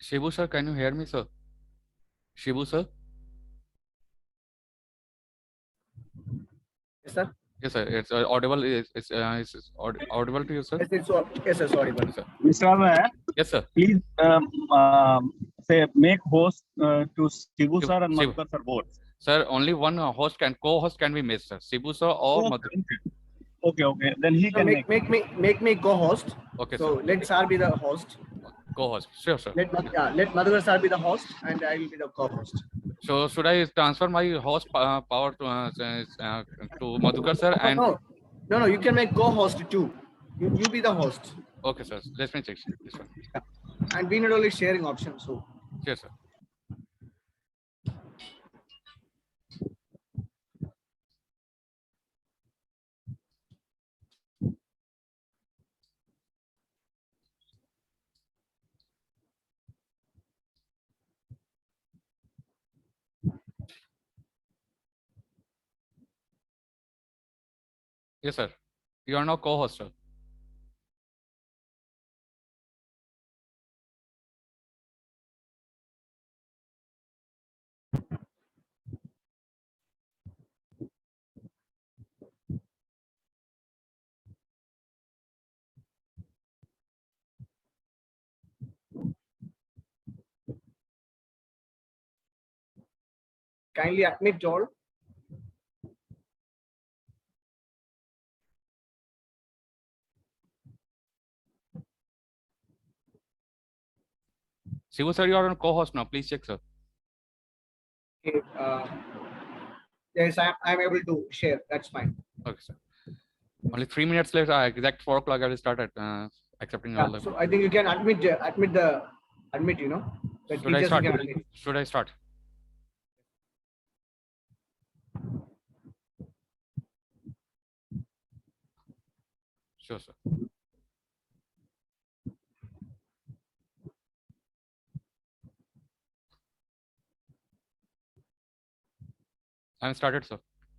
Shibu sir, can you hear me, sir? Shibu sir? Yes, sir. Yes, sir. It's audible. It's audible to you, sir? Yes, it's audible. Yes, sir. Mr. Yes, sir. Please say make host to Shibu sir and Shibu. Madhukar sir both. Sir, only one co-host can be made, sir. Shibu sir or Madhukar. Okay. Then he can Make me co-host. Okay, so sir. let sir be the host. Co-host. Sure, sir. Let Madhukar sir be the host, and I will be the co-host. So should I transfer my host power to Madhukar sir and? No. You can make co-host too. You be the host. Okay, sir. Let me check this one. And we need only sharing option. So. Yes, sir. Yes, sir. You are now co-host, sir. Kindly admit all. Shivu sir, you are on co-host now. Please check, sir. Okay, yes, I'm able to share. That's fine. Okay, sir. Only 3 minutes later, exact 4 o'clock, I will start accepting all the. So I think you can admit. You know. Should I start? Should I start? Sure, sir. I'm started, sir.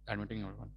Admitting everyone.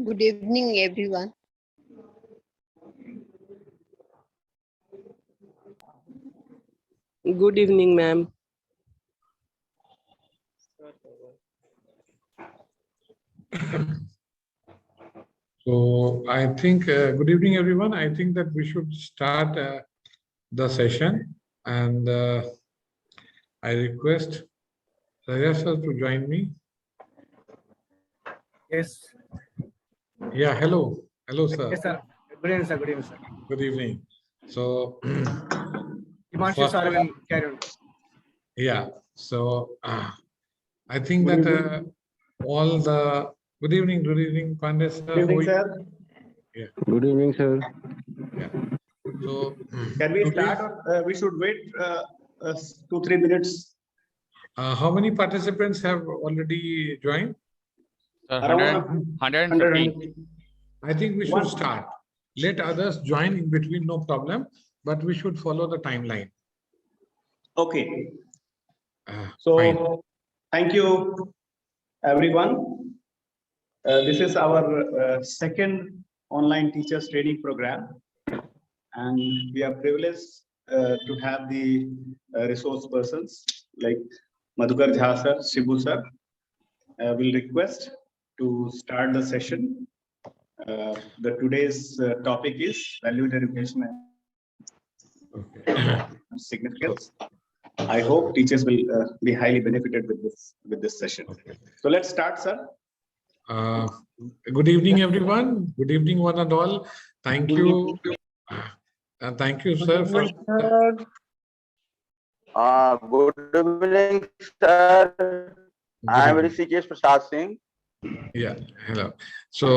Good evening, everyone. Good evening, ma'am. So I think, good evening, everyone. I think that we should start the session, and I request Raja sir to join me. Yes. Yeah, hello, sir. Yes, sir. Good evening, sir. Good evening, sir. Good evening. So, Himanshu first sir of- will carry on. yeah. So, I think that all the good evening, Pandey sir. Good evening, sir. Yeah. Good evening, sir. Yeah. So, Can we today, start or we should wait 2-3 minutes? how many participants have already joined? Sir, Around 150. I think we should start. Let others join in between, no problem. But we should follow the timeline. Okay. Fine. So, thank you, everyone. This is our second online teachers training program, and we are privileged to have the resource persons like Madhukar Jha sir, Shibu sir. Will request to start the session. The today's topic is valued education Okay. and significance. I hope teachers will be highly benefited with this session. Okay. So let's start, sir. Good evening, everyone. Good evening, one and all. Thank you. And thank you, sir, for Good evening, sir. I am evening. Rishikesh Prasad Singh. Yeah, hello. So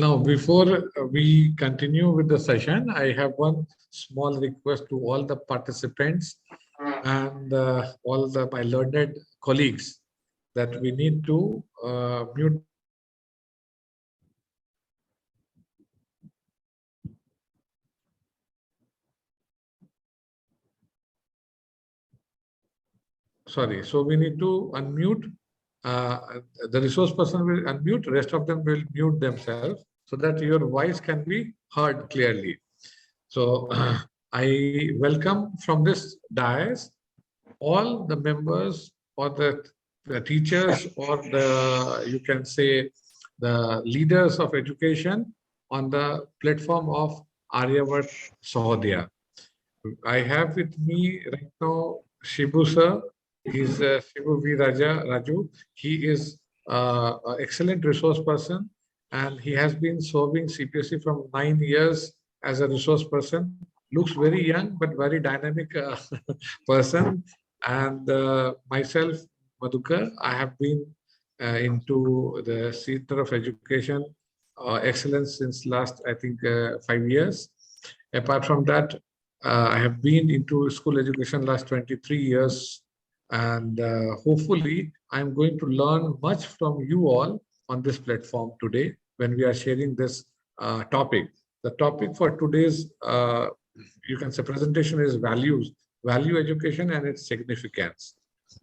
now, before we continue with the session, I have one small request to all the participants and all my learned colleagues that we need to mute. Sorry, so we need to unmute. The resource person will unmute, rest of them will mute themselves so that your voice can be heard clearly. So I welcome from this dais all the members or the teachers or the, you can say, the leaders of education on the platform of Aryavat Sahodaya. I have with me right now Shibu sir. He's Shibu V. Raju. He is an excellent resource person, and he has been serving CPSE from 9 years as a resource person. Looks very young, but very dynamic person. And myself, Madhukar, I have been into the Center of Education Excellence since last, I think, 5 years. Apart from that, I have been into school education last 23 years, and hopefully I'm going to learn much from you all on this platform today when we are sharing this topic. The topic for today's, you can say, presentation is value education and its significance.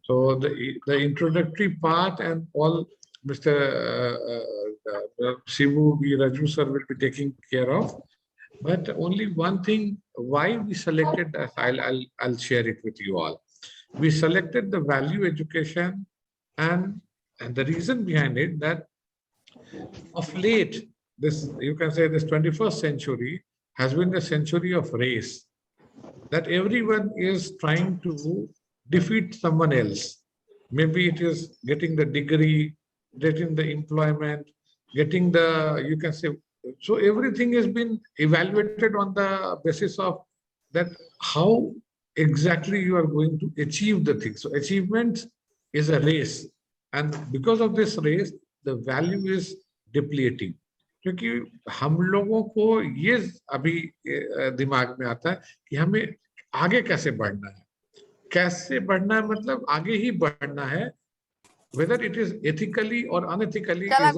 So the introductory part and all Mr. Shibu V. Raju sir will be taking care of. But only one thing, why we selected that, I'll share it with you all. We selected the value education, and the reason behind it that of late, this, you can say, this 21st century has been the century of race, that everyone is trying to defeat someone else. Maybe it is getting the degree, getting the employment, getting the, you can say, so everything has been evaluated on the basis of that how exactly you are going to achieve the thing. So achievement is a race, and because of this race, the value is depleting. क्योंकि हम लोगों को ये अभी दिमाग में आता है कि हमें आगे कैसे बढ़ना है मतलब आगे ही बढ़ना है, whether it is ethically or unethically is a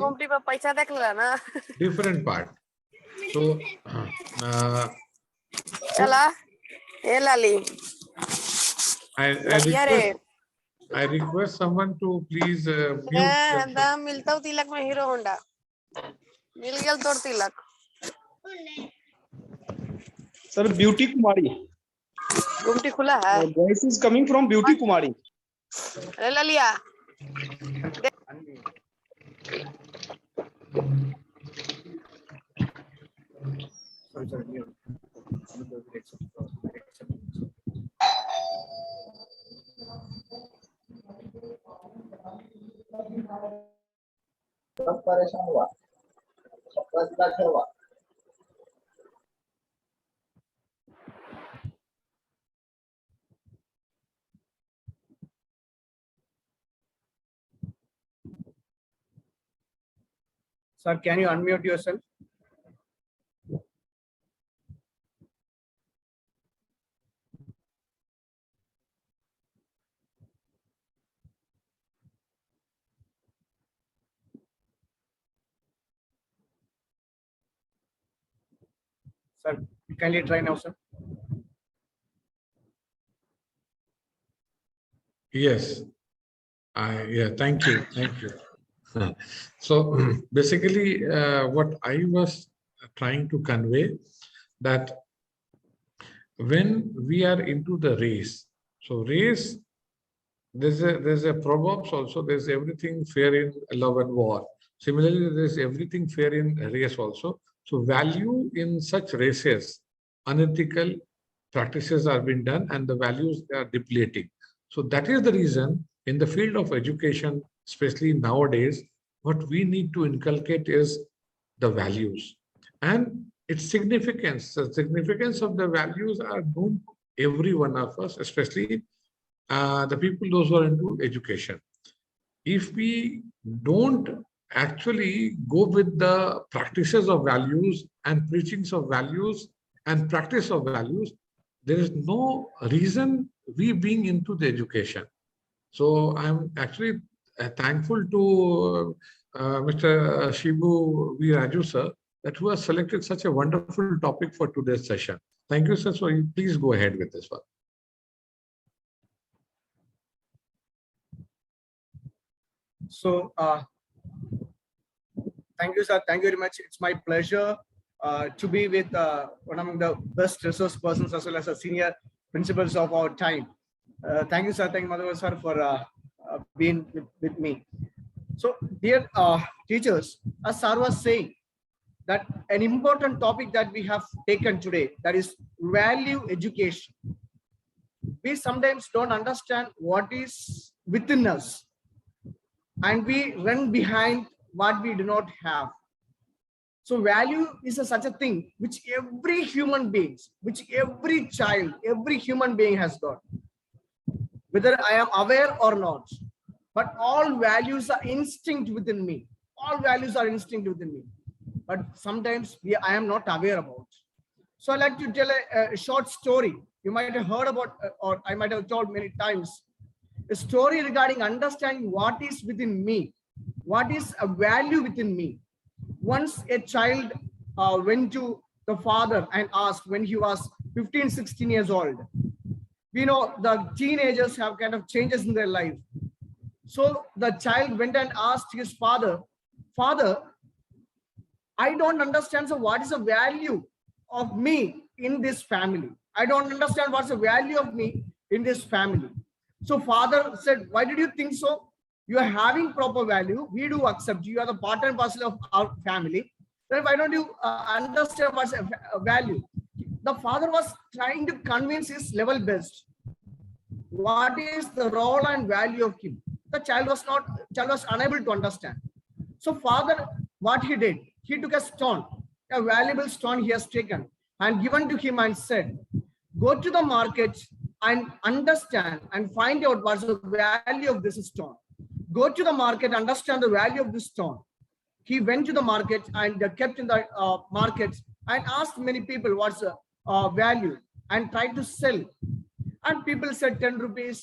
different part. So I request someone to please mute themselves. Sir, Beauty Kumari. गुमटी खुला है Voice is coming from Beauty Kumari. अरे ले लिया सब परेशान हुआ, सबका ठेवा Sir, can you unmute yourself? Sir, kindly try now, sir. Yes. Yeah, thank you. Thank you. So basically, what I was trying to convey that when we are into the race, so race, there's a proverbs also, there's everything fair in love and war. Similarly, there's everything fair in race also. So value in such races, unethical practices are being done and the values are depleting. So that is the reason in the field of education, especially nowadays, what we need to inculcate is the values and its significance. The significance of the values are known to every one of us, especially the people, those who are into education. If we don't actually go with the practices of values and preachings of values and practice of values, there is no reason we being into the education. So I'm actually thankful to Mr. Shibu V. Raju sir, that who has selected such a wonderful topic for today's session. Thank you, sir. So please go ahead with this one. So, thank you, sir. Thank you very much. It's my pleasure to be with one among the best resource persons as well as the senior principals of our time. Thank you, sir. Thank you, Madhukar sir, for being with me. So, dear teachers, as sir was saying, that an important topic that we have taken today, that is value education. We sometimes don't understand what is within us, and we run behind what we do not have. So value is such a thing which every human being, which every child, every human being has got, whether I am aware or not. But all values are instinct within me. All values are instinct within me. But sometimes I am not aware about. So I like to tell a short story. You might have heard about, or I might have told many times, a story regarding understanding what is within me, what is a value within me. Once a child went to the father and asked when he was 15, 16 years old. We know the teenagers have kind of changes in their life. So the child went and asked his father, "Father, I don't understand, so what is the value of me in this family? I don't understand what's the value of me in this family." So father said, "Why did you think so? You are having proper value. We do accept you. You are the part and parcel of our family. Then why don't you understand what's a value?" The father was trying to convince his level best. What is the role and value of him? The child was unable to understand. So father, what he did, he took a stone, a valuable stone he has taken and given to him and said, "Go to the market and understand and find out what's the value of this stone. Go to the market, understand the value of this stone." He went to the market and kept in the market and asked many people what's the value and tried to sell. And people said 10 rupees,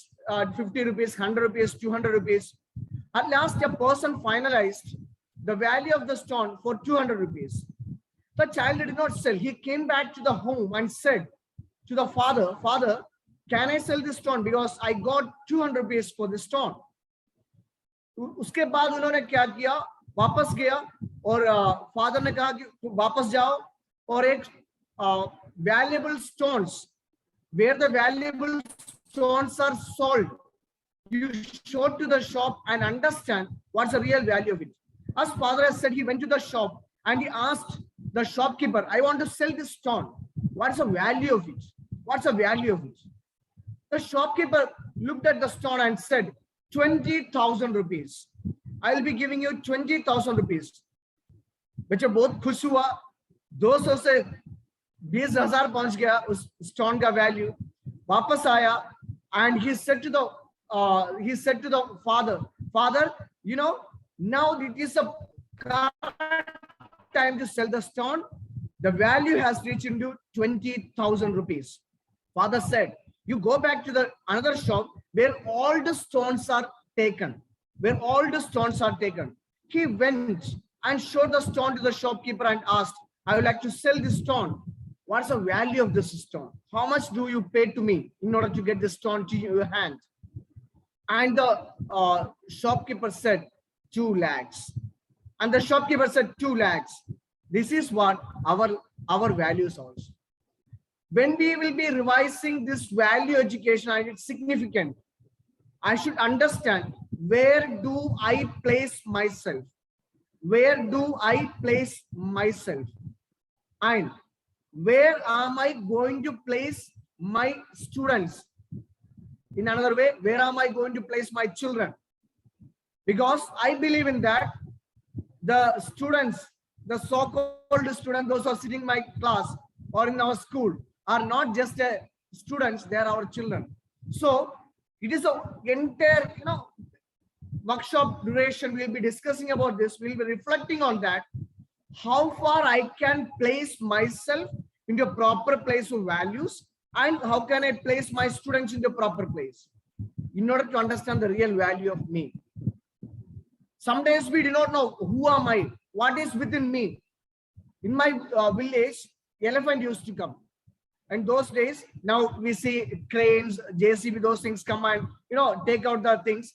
50 rupees, 100 rupees, 200 rupees. At last, a person finalized the value of the stone for 200 rupees. The child did not sell. He came back to the home and said to the father, "Father, can I sell this stone? Because I got 200 rupees for this stone." उसके बाद उन्होंने क्या किया, वापस गया और father ने कहा कि वापस जाओ और एक valuable stones, where the valuable stones are sold, you show to the shop and understand what's the real value of it. As father has said, he went to the shop and he asked the shopkeeper, "I want to sell this stone. What's the value of it? What's the value of it?" The shopkeeper looked at the stone and said, 20,000 rupees. I'll be giving you 20,000 rupees. बच्चे बहुत खुश हुआ, 200 से 20,000 पहुंच गया उस stone का value. वापस आया and he said to the father, "Father, you know, now it is a time to sell the stone, the value has reached into 20,000 rupees. Father said, you go back to the another shop where all the stones are taken. Where all the stones are taken. He went and showed the stone to the shopkeeper and asked, I would like to sell this stone. What's the value of this stone? How much do you pay to me in order to get this stone to your hand? And the shopkeeper said, 2 lakhs. And the shopkeeper said, 2 lakhs. This is what our values also. When we will be revising this value education, and it's significant, I should understand, where do I place myself? Where do I place myself? And where am I going to place my students? In another way, where am I going to place my children? Because I believe in that the students, the so-called students, those who are sitting in my class or in our school, are not just students, they are our children. So it is an entire, workshop duration. We'll be discussing about this. We'll be reflecting on that. How far I can place myself into a proper place of values, and how can I place my students in the proper place in order to understand the real value of me. Sometimes we do not know who am I, what is within me. In my village, elephant used to come. And those days, now we see cranes, JCB, those things come and take out the things,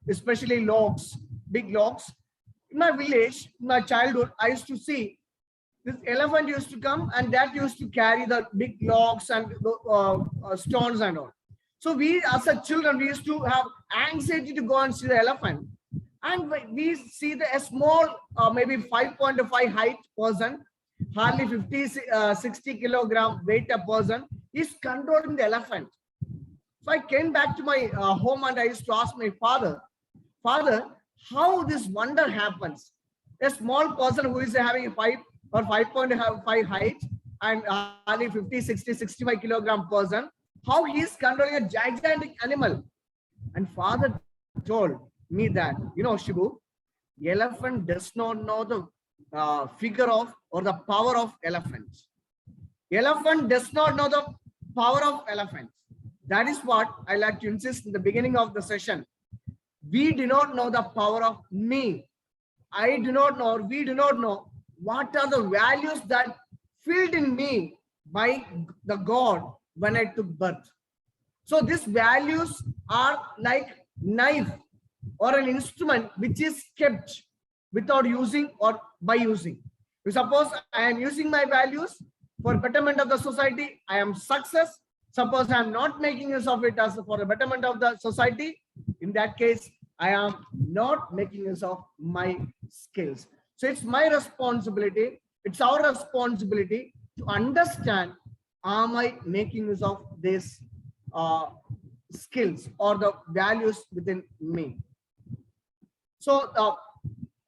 especially logs, big logs. In my village, in my childhood, I used to see this elephant used to come, and that used to carry the big logs and stones and all. So we, as a children, we used to have anxiety to go and see the elephant. And we see a small, maybe 5.5 height person, hardly 60 kilogram weight a person, is controlling the elephant. So I came back to my home and I used to ask my father, how this wonder happens? A small person who is having 5 or 5.5 height and hardly 65 kilogram person, how he is controlling a gigantic animal? And father told me that, Shibu, elephant does not know the figure of or the power of elephants. Elephant does not know the power of elephants. That is what I like to insist in the beginning of the session. We do not know the power of me. I do not know, we do not know what are the values that filled in me by the God when I took birth. So these values are like knife or an instrument which is kept without using or by using. If suppose I am using my values for betterment of the society, I am success. Suppose I am not making use of it as for the betterment of the society, in that case, I am not making use of my skills. So it's my responsibility, it's our responsibility to understand, am I making use of these skills or the values within me. So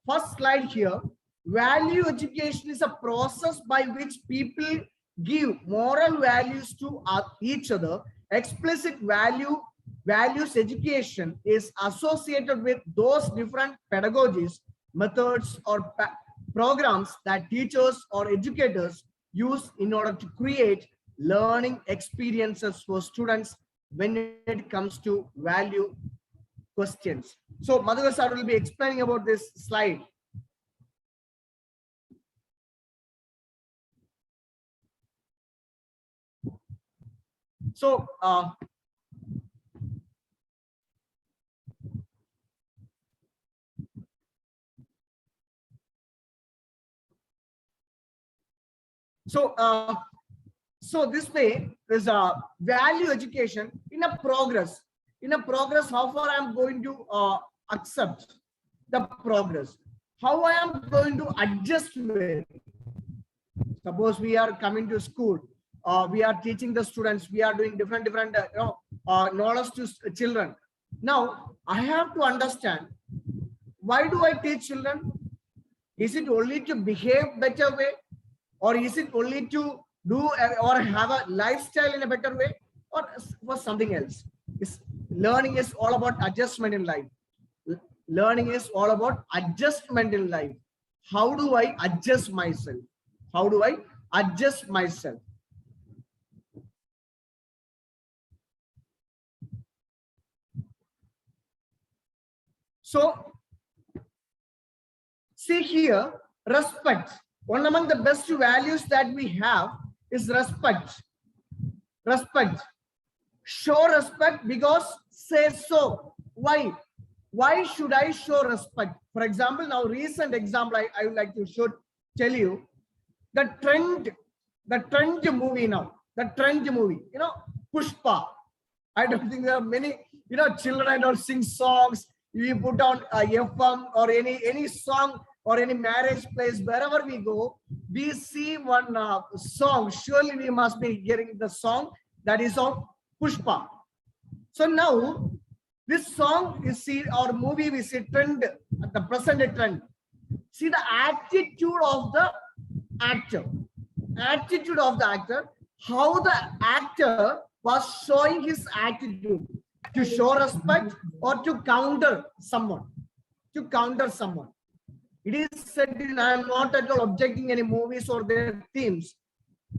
first slide here, value education is a process by which people give moral values to each other. Explicit values education is associated with those different pedagogies, methods, or programs that teachers or educators use in order to create learning experiences for students when it comes to value questions. So Madhukar sir will be explaining about this slide. So so this way there's a value education in a progress. In a progress, how far I am going to accept the progress, how I am going to adjust with. Suppose we are coming to school, we are teaching the students, we are doing different knowledge to children. Now I have to understand, why do I teach children? Is it only to behave better way, or is it only to do or have a lifestyle in a better way, or for something else? Learning is all about adjustment in life. Learning is all about adjustment in life. How do I adjust myself? How do I adjust myself? So, see here, respect. One among the best values that we have is respect. Respect. Show respect because say so. Why? Why should I show respect? For example, now recent example I would like to tell you the trend movie now. The trend movie, Pushpa. I don't think there are many, children I don't sing songs. You put on a FM or any song or any marriage place, wherever we go, we see one song. Surely we must be hearing the song that is of Pushpa. So now this song is see or movie we see trend at the present trend. See the attitude of the actor. Attitude of the actor, how the actor was showing his attitude to show respect or to counter someone. To counter someone. It is said, I am not at all objecting any movies or their themes.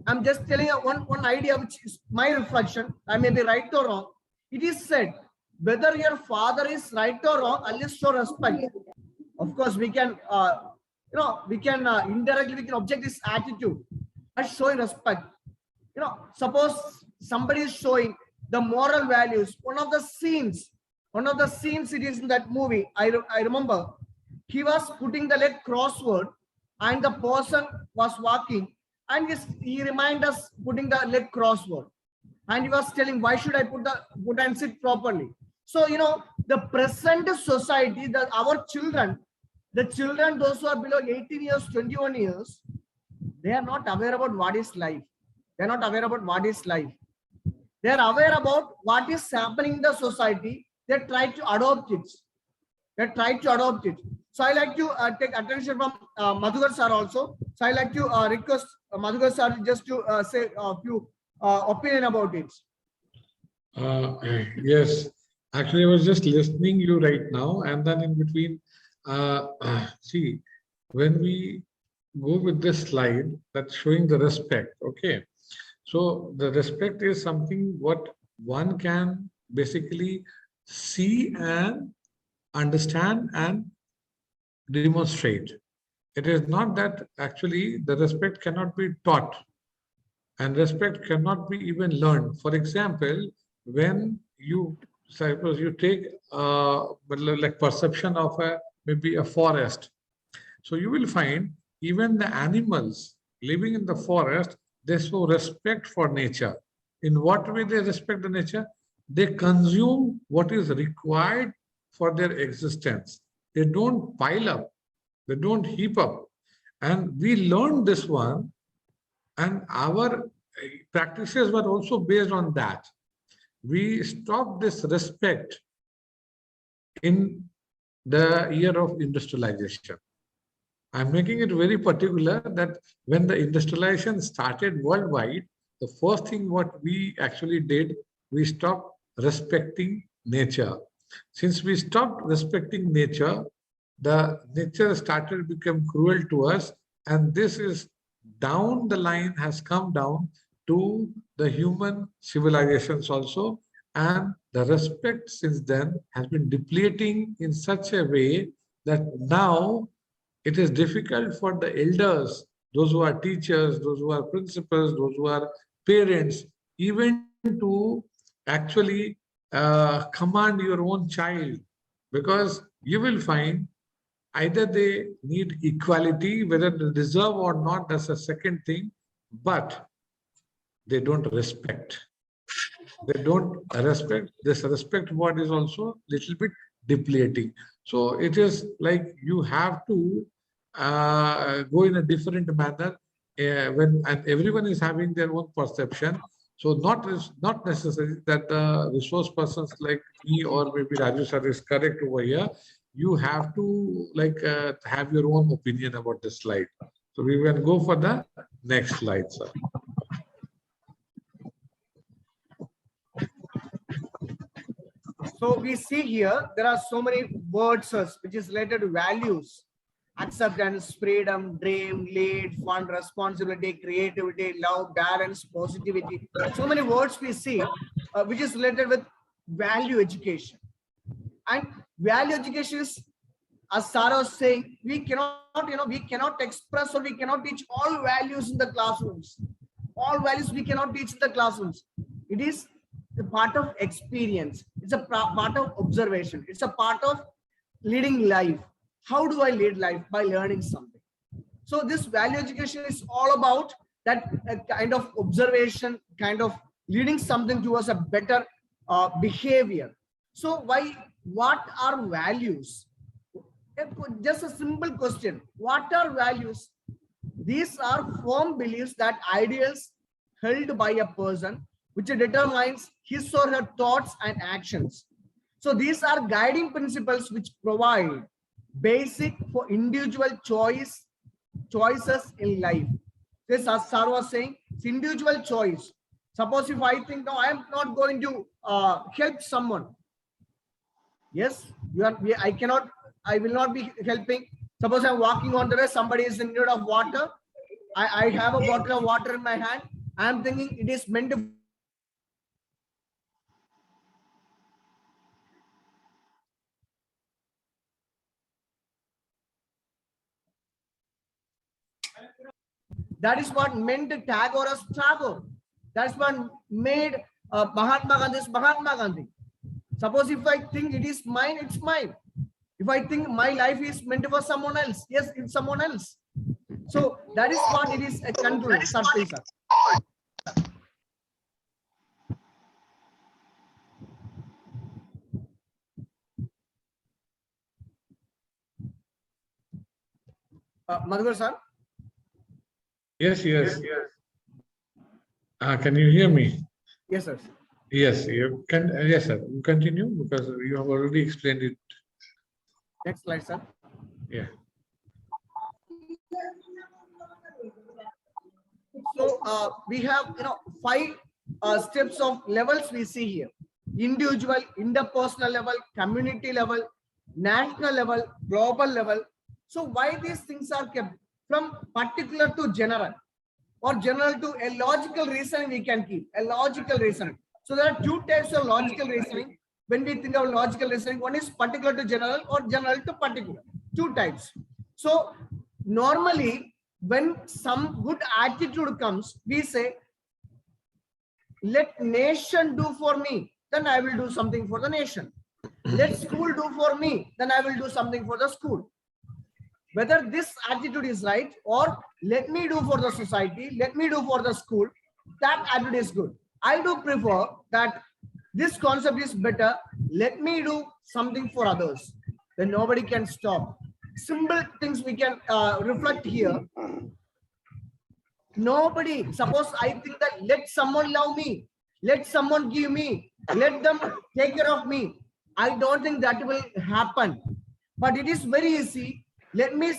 I'm just telling you one idea which is my reflection. I may be right or wrong. It is said, whether your father is right or wrong, at least show respect. Of course, we can, indirectly we can object his attitude. But showing respect. Suppose somebody is showing the moral values. One of the scenes it is in that movie. I remember he was putting the leg crossword and the person was walking and he reminded us putting the leg crossword. And he was telling, why should I put and sit properly? So, the present society, our children, those who are below 18 years, 21 years, they are not aware about what is life. They are not aware about what is life. They are aware about what is happening in the society. They try to adopt it. So I like to take attention from Madhukar sir also. So I like to request Madhukar sir just to say a few opinion about it. Yes, actually, I was just listening you right now, and then in between, see, when we go with this slide that's showing the respect, okay. So the respect is something what one can basically see and understand and demonstrate. It is not that actually the respect cannot be taught and respect cannot be even learned. For example, when you suppose you take like perception of maybe a forest, so you will find even the animals living in the forest, they show respect for nature. In what way they respect the nature? They consume what is required for their existence. They don't pile up. They don't heap up. And we learned this one, and our practices were also based on that. We stopped this respect in the year of industrialization. I'm making it very particular that when the industrialization started worldwide, the first thing what we actually did, we stopped respecting nature. Since we stopped respecting nature, the nature started to become cruel to us, and this is down the line has come down to the human civilizations also, and the respect since then has been depleting in such a way that now it is difficult for the elders, those who are teachers, those who are principals, those who are parents, even to actually command your own child, because you will find either they need equality, whether they deserve or not, that's a second thing, but they don't respect. They don't respect. This respect word is also a little bit depleting. So it is like you have to go in a different manner and everyone is having their own perception. So not necessary that the resource persons like me or maybe Raju sir is correct over here. You have to like have your own opinion about this slide. So we will go for the next slide, sir. So we see here, there are so many words which is related to values: acceptance, freedom, dream, lead, fun, responsibility, creativity, love, balance, positivity. So many words we see which is related with value education. And value education is, as Sarah was saying, we cannot express or we cannot teach all values in the classrooms. All values we cannot teach in the classrooms. It is a part of experience. It's a part of observation. It's a part of leading life. How do I lead life? By learning something. So this value education is all about that kind of observation, kind of leading something towards a better behavior. So what are values? Just a simple question. What are values? These are firm beliefs that ideals held by a person, which determines his or her thoughts and actions. So these are guiding principles which provide basic for individual choices in life. This, as Sar was saying, it's individual choice. Suppose if I think, no, I am not going to help someone. Yes, I will not be helping. Suppose I'm walking on the way, somebody is in need of water. I have a bottle of water in my hand. I am thinking it is meant to. That is what meant Tagore as Tagore. That's what made Mahatma Gandhi as Mahatma Gandhi. Suppose if I think it is mine, it's mine. If I think my life is meant for someone else, yes, it's someone else. So that is what it is a control. Madhukar sir? Yes. Can you hear me? Yes, sir. Yes, you can. Yes, sir. You continue because you have already explained it. Next slide, sir. Yeah. So we have 5 steps of levels we see here: individual, interpersonal level, community level, national level, global level. So why these things are kept from particular to general, or general to a logical reasoning we can keep a logical reasoning. So there are 2 types of logical reasoning. When we think of logical reasoning, one is particular to general or general to particular. 2 types. So normally, when some good attitude comes, we say, let nation do for me, then I will do something for the nation. Let school do for me, then I will do something for the school. Whether this attitude is right, or let me do for the society, let me do for the school, that attitude is good. I do prefer that this concept is better. Let me do something for others. Then nobody can stop. Simple things we can reflect here. Nobody, suppose I think that let someone love me, let someone give me, let them take care of me. I don't think that will happen. But it is very easy. Let me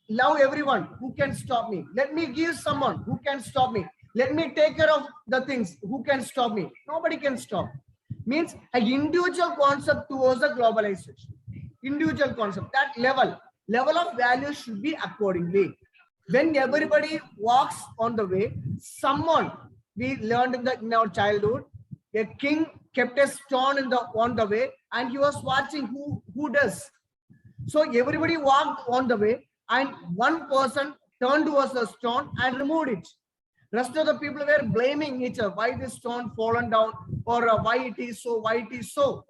love everyone. Who can stop me? Let me give someone. Who can stop me? Let me take care of the things. Who can stop me? Nobody can stop. Means an individual concept towards the globalization. Individual concept. That level of value should be accordingly. When everybody walks on the way, someone, we learned in our childhood, a king kept a stone on the way, and he was watching who does. So everybody walked on the way, and one person turned towards the stone and removed it. Rest of the people were blaming each other, why this stone fallen down, or why it is so, why it is so.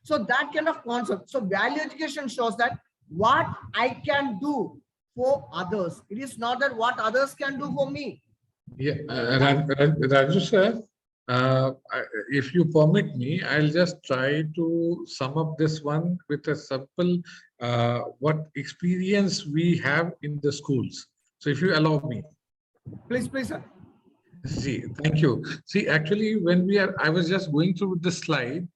So that kind of concept. So value education shows that what I can do for others. It is not that what others can do for me. Yeah, Raju sir, if you permit me, I'll just try to sum up this one with a simple what experience we have in the schools. So if you allow me. Please, sir. See, thank you. See, actually, I was just going through the slide.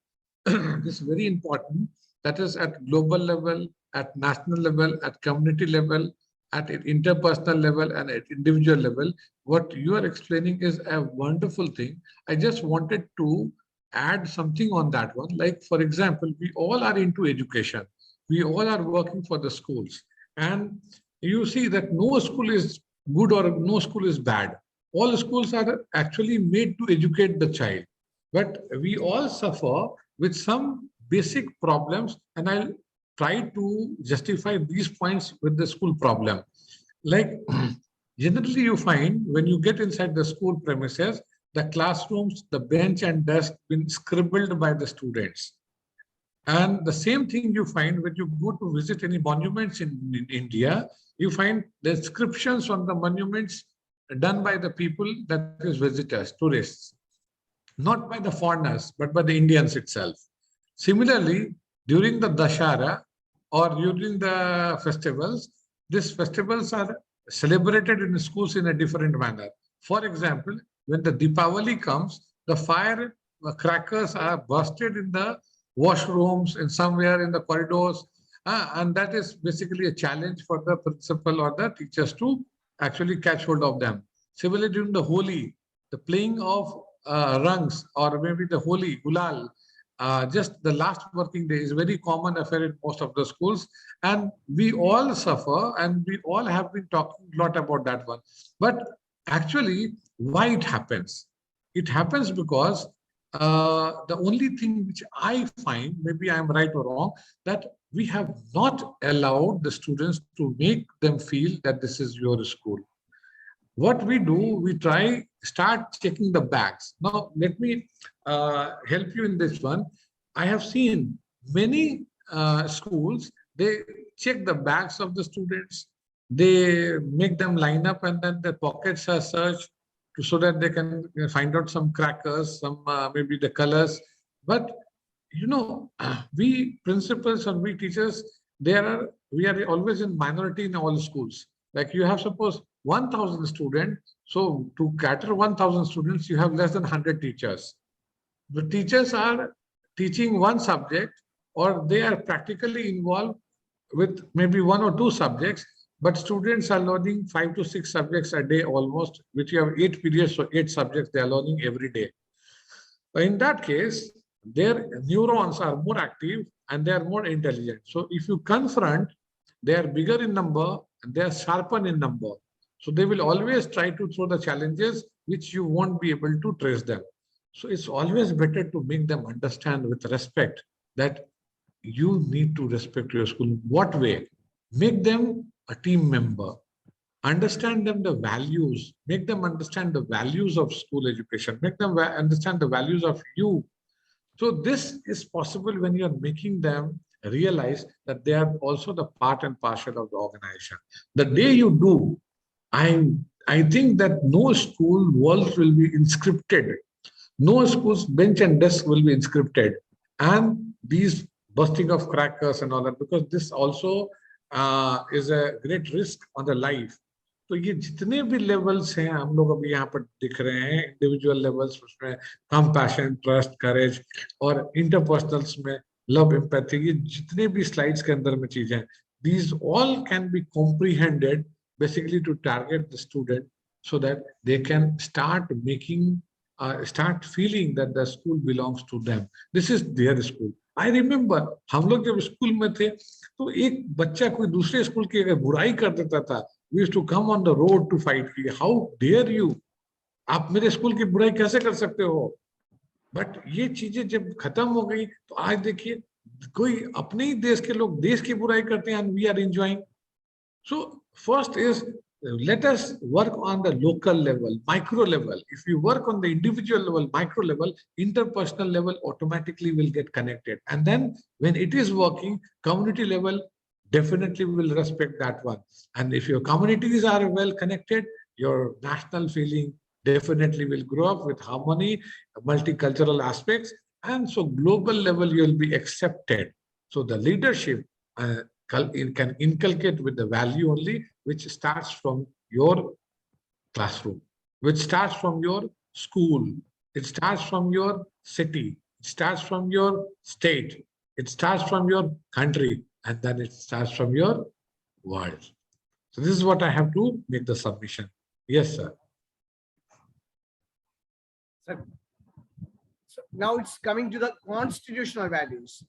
This is very important. That is at global level, at national level, at community level, at interpersonal level, and at individual level. What you are explaining is a wonderful thing. I just wanted to add something on that one. Like, for example, we all are into education. We all are working for the schools. And you see that no school is good or no school is bad. All schools are actually made to educate the child. But we all suffer with some basic problems, and I'll try to justify these points with the school problem. Like, generally you find when you get inside the school premises, the classrooms, the bench and desk been scribbled by the students. And the same thing you find when you go to visit any monuments in India, you find the inscriptions on the monuments done by the people, that is visitors, tourists, not by the foreigners, but by the Indians itself. Similarly, during the Dashara or during the festivals, these festivals are celebrated in schools in a different manner. For example, when the Deepavali comes, the fire crackers are bursted in the washrooms and somewhere in the corridors. And that is basically a challenge for the principal or the teachers to actually catch hold of them. Similarly, during the Holi, the playing of rungs or maybe the Holi, Gulal, just the last working day is a very common affair in most of the schools. And we all suffer and we all have been talking a lot about that one. But actually, why it happens? It happens because the only thing which I find, maybe I'm right or wrong, that we have not allowed the students to make them feel that this is your school. What we do, we start checking the bags. Now, let me help you in this one. I have seen many schools, they check the bags of the students, they make them line up and then the pockets are searched so that they can find out some crackers, some maybe the colors. But you know, we principals and we teachers, we are always in minority in all schools. Like you have suppose 1,000 students, so to cater 1,000 students, you have less than 100 teachers. The teachers are teaching one subject or they are practically involved with maybe 1 or 2 subjects, but students are learning 5 to 6 subjects a day almost, which you have 8 periods, so 8 subjects they are learning every day. In that case, their neurons are more active and they are more intelligent. So if you confront, they are bigger in number and they are sharper in number. So they will always try to throw the challenges which you won't be able to trace them. So it's always better to make them understand with respect that you need to respect your school. What way? Make them a team member. Understand them the values. Make them understand the values of school education. Make them understand the values of you. So this is possible when you are making them realize that they are also the part and parcel of the organization. The day you do, I think that no school walls will be inscripted. No school's bench and desk will be inscripted. And these bursting of crackers and all that, because this also is a great risk on the life. तो ये जितने भी levels हैं हम लोग अभी यहाँ पर दिख रहे हैं, इंडिविजुअल लेवल्स उसमें कंपैशन, ट्रस्ट, करेज और इंटरपर्सनल्स में लव, एम्पैथी, ये जितने भी स्लाइड्स के अंदर में चीजें हैं, these all can be comprehended basically to target the student so that they can start making start feeling that the school belongs to them. This is their school. I remember हम लोग जब school में थे तो एक बच्चा कोई दूसरे स्कूल की अगर बुराई कर देता था, we used to come on the road to fight. How dare you? आप मेरे स्कूल की बुराई कैसे कर सकते हो? बट ये चीजें जब खत्म हो गई तो आज देखिए कोई अपने ही देश के लोग देश की बुराई करते हैं and we are enjoying. So first is let us work on the local level, micro level. If you work on the individual level, micro level, interpersonal level automatically will get connected. And then when it is working, community level definitely will respect that one. And if your communities are well connected, your national feeling definitely will grow up with harmony, multicultural aspects. And so global level, you'll be accepted. So the leadership can inculcate with the value only, which starts from your classroom, which starts from your school. It starts from your city. It starts from your state. It starts from your country. And then it starts from your world. So this is what I have to make the submission. Yes, sir. now it's coming to the constitutional values.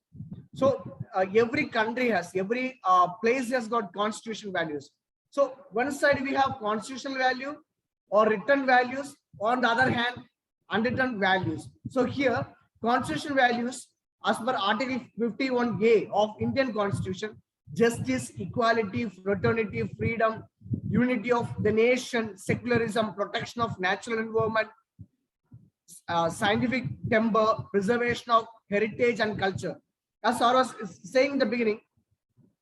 So every country has, every place has got constitutional values. So one side we have constitutional value or written values, on the other hand, unwritten values. So here, constitutional values as per Article 51A of Indian Constitution: justice, equality, fraternity, freedom, unity of the nation, secularism, protection of natural environment, scientific timber, preservation of heritage and culture. As I was saying in the beginning,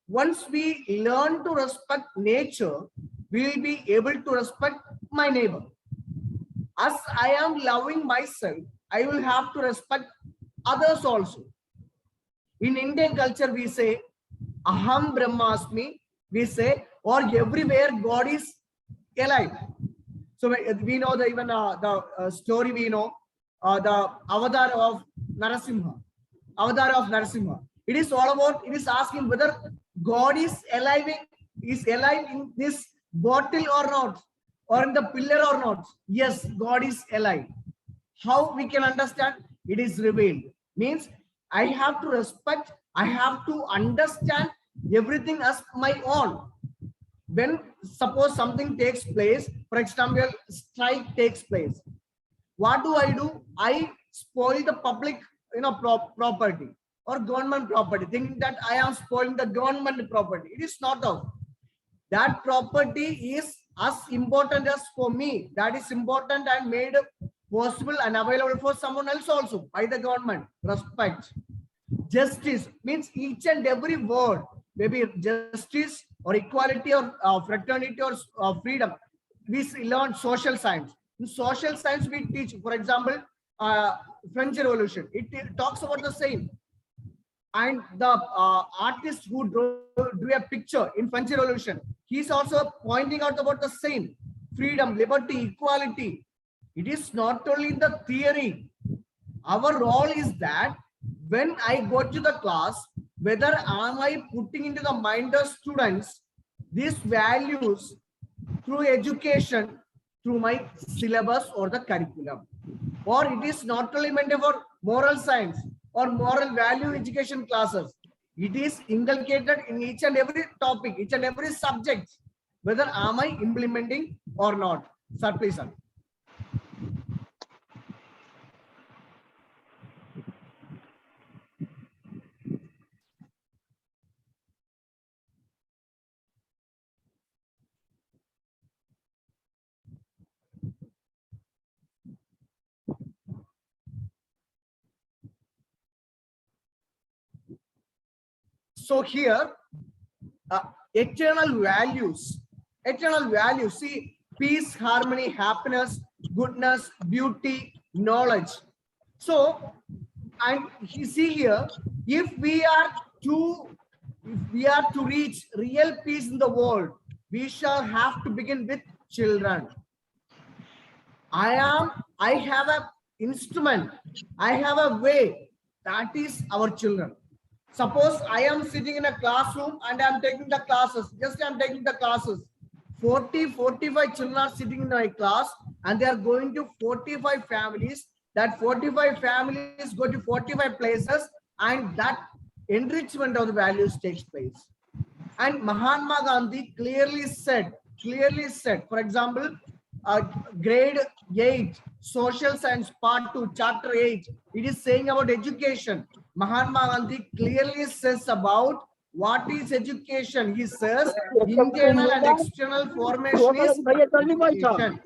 once we learn to respect nature, we will be able to respect my neighbor. As I am loving myself, I will have to respect others also. In Indian culture, we say, Aham Brahmasmi, we say, or everywhere God is alive. So we know the even the story we know, the avatar of Narasimha. Avatar of Narasimha. It is all about, it is asking whether God is alive in this bottle or not, or in the pillar or not. Yes, God is alive. How we can understand? It is revealed. Means I have to respect, I have to understand everything as my own. When suppose something takes place, for example, strike takes place, what do? I spoil the public, property or government property, thinking that I am spoiling the government property. It is not of that property is as important as for me. That is important and made possible and available for someone else also by the government. Respect. Justice means each and every word, maybe justice or equality or fraternity or freedom. We learn social science. In social science, we teach, for example, French Revolution. It talks about the same. And the artist who drew a picture in French Revolution, he's also pointing out about the same: freedom, liberty, equality. It is not only the theory. Our role is that when I go to the class, whether am I putting into the mind of students these values through education, through my syllabus or the curriculum, or it is not only meant for moral science or moral value education classes. It is inculcated in each and every topic, each and every subject, whether am I implementing or not. Sir, please, sir. So here, eternal values, see, peace, harmony, happiness, goodness, beauty, knowledge. So, and you see here, if we are to reach real peace in the world, we shall have to begin with children. I have an instrument, I have a way, that is our children. Suppose I am sitting in a classroom and I am taking the classes, just I am taking the classes. 45 children are sitting in my class and they are going to 45 families. That 45 families go to 45 places and that enrichment of the values takes place. And Mahatma Gandhi clearly said, for example, grade 8, social science part 2, chapter 8, it is saying about education. Mahatma Gandhi clearly says about what is education. He says internal and external formation is education.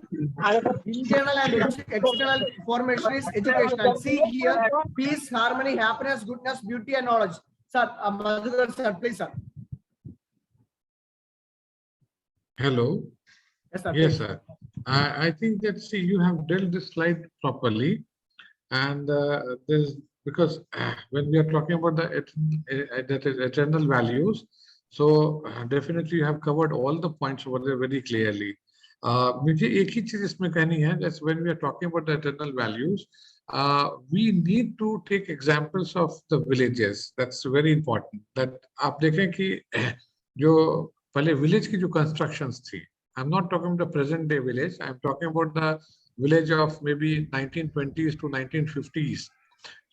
Internal and external formation is education. And see here, peace, harmony, happiness, goodness, beauty, and knowledge. Sir, Madhukar, sir, please, sir. Hello. Yes, sir. Yes, sir. I think that, see, you have dealt this slide properly, and there's because when we are talking about that is eternal values, so definitely you have covered all the points over there very clearly. मुझे एक ही चीज इसमें कहनी है, that's when we are talking about the eternal values, we need to take examples of the villages. That's very important. That आप देखें कि जो पहले village की जो constructions थी, I'm not talking about the present day village, I'm talking about the village of maybe 1920s to 1950s.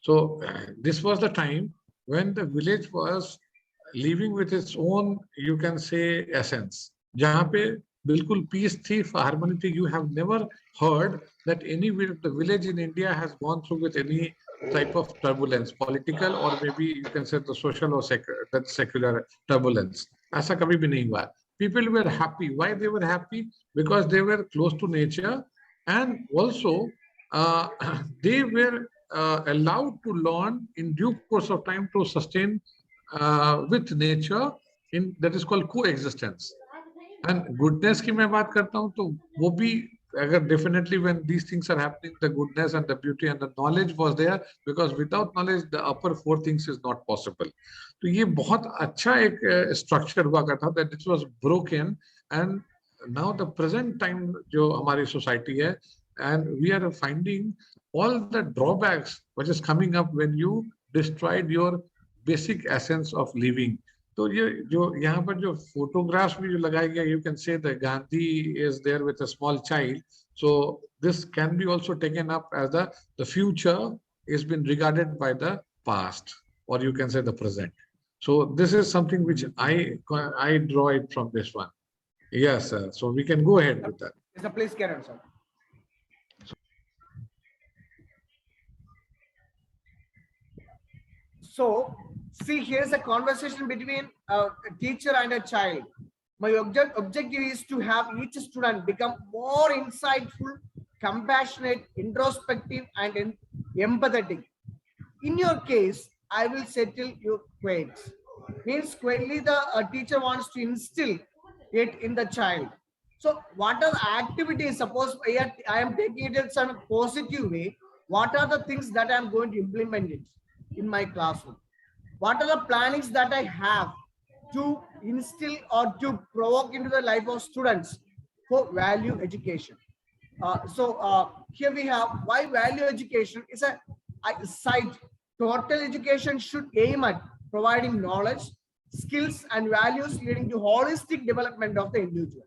So this was the time when the village was living with its own, you can say, essence. जहाँ पे बिल्कुल peace थी, harmony थी. You have never heard that any the village in India has gone through with any type of turbulence, political or maybe you can say the social or secular turbulence. ऐसा कभी भी नहीं हुआ. People were happy. Why they were happy? Because they were close to nature, and also they were allowed to learn in due course of time to sustain with nature in that is called coexistence. And goodness की मैं बात करता हूँ तो वो भी अगर definitely when these things are happening, the goodness and the beauty and the knowledge was there, because without knowledge the upper four things is not possible. तो ये बहुत अच्छा एक structure हुआ करता that it was broken, and now the present time जो हमारी society है, and we are finding all the drawbacks which is coming up when you destroyed your basic essence of living. तो ये जो यहाँ पर जो photographs भी जो लगाया गया, you can say that Gandhi is there with a small child. So this can be also taken up as the future is been regarded by the past, or you can say the present. So this is something which I draw it from this one. Yes, sir. So we can go ahead with that. Yes, sir, please carry on, sir. So, see, here's a conversation between a teacher and a child. My objective is to have each student become more insightful, compassionate, introspective, and empathetic. In your case, I will settle your quates. Means quickly the teacher wants to instill it in the child. So what are the activities? Suppose I am taking it in some positive way. What are the things that I am going to implement it in my classroom? What are the plannings that I have to instill or to provoke into the life of students for value education? Here we have why value education is a side. Total education should aim at providing knowledge, skills, and values leading to holistic development of the individual.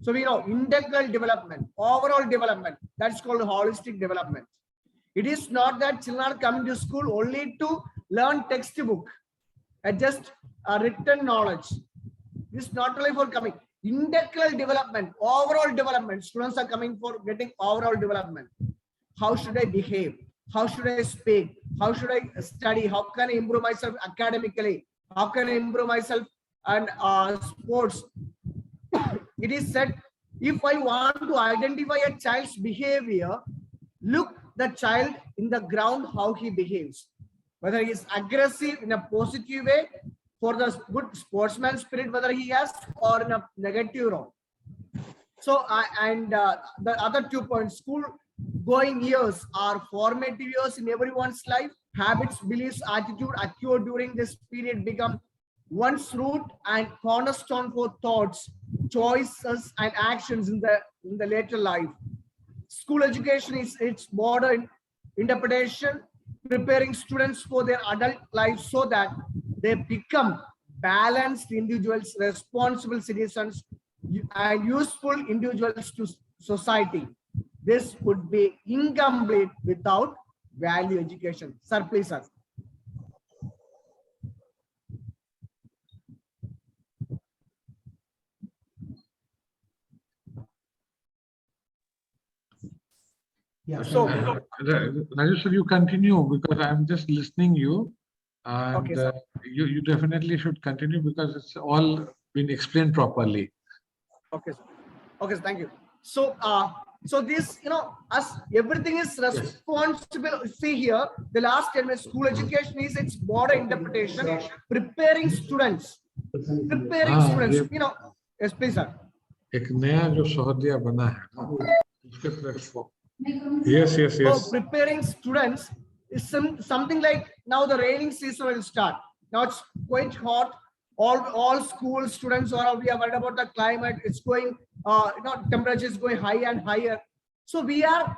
So we know integral development, overall development, that's called holistic development. It is not that children are coming to school only to learn textbook and just written knowledge. This is not only for coming. Integral development, overall development. Students are coming for getting overall development. How should I behave? How should I speak? How should I study? How can I improve myself academically? How can I improve myself and sports? It is said, if I want to identify a child's behavior, look the child in the ground, how he behaves. Whether he is aggressive in a positive way for the good sportsman spirit, whether he has, or in a negative role. So, the other 2 points, school going years are formative years in everyone's life. Habits, beliefs, attitude acquired during this period become one's root and cornerstone for thoughts, choices, and actions in the later life. School education is its modern interpretation, preparing students for their adult life so that they become balanced individuals, responsible citizens, and useful individuals to society. This would be incomplete without value education. Sir, please, sir. Yeah. So, Raju sir, you continue because I'm just listening you, and okay, you definitely should continue because it's all been explained properly. Okay, sir. Okay, sir, thank you. So, so this, as everything is responsible. Yes. See here, the last 10 minutes, school education is its broader interpretation, preparing students. Preparing students, yes, please, sir. एक नया जो शोहदिया बना है ना, उसके platform. Yes. So preparing students is something like, now the raining season will start. Now it's quite hot. All school students are, we are worried about the climate. It's going, temperature is going higher and higher. So we are,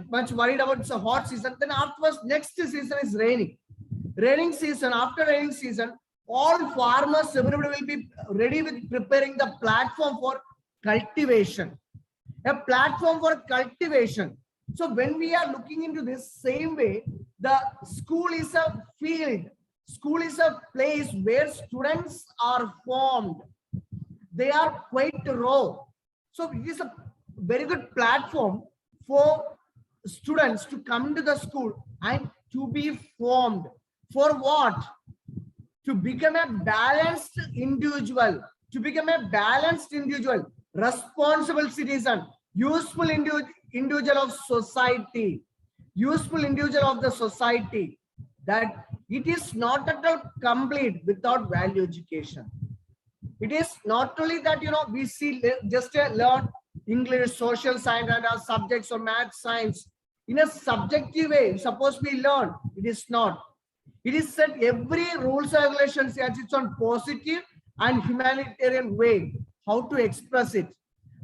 much worried about the hot season. Then afterwards, next season is raining. Raining season, after raining season, all farmers, everybody will be ready with preparing the platform for cultivation. A platform for cultivation. So when we are looking into this same way, the school is a field. School is a place where students are formed. They are quite raw. So it is a very good platform for students to come to the school and to be formed. For what? To become a balanced individual, responsible citizen, useful individual of society, that it is not at all complete without value education. It is not only that, we see just learn English, social science and our subjects or math, science in a subjective way. Suppose we learn, it is not. It is said every rules and regulations has its own positive and humanitarian way, how to express it.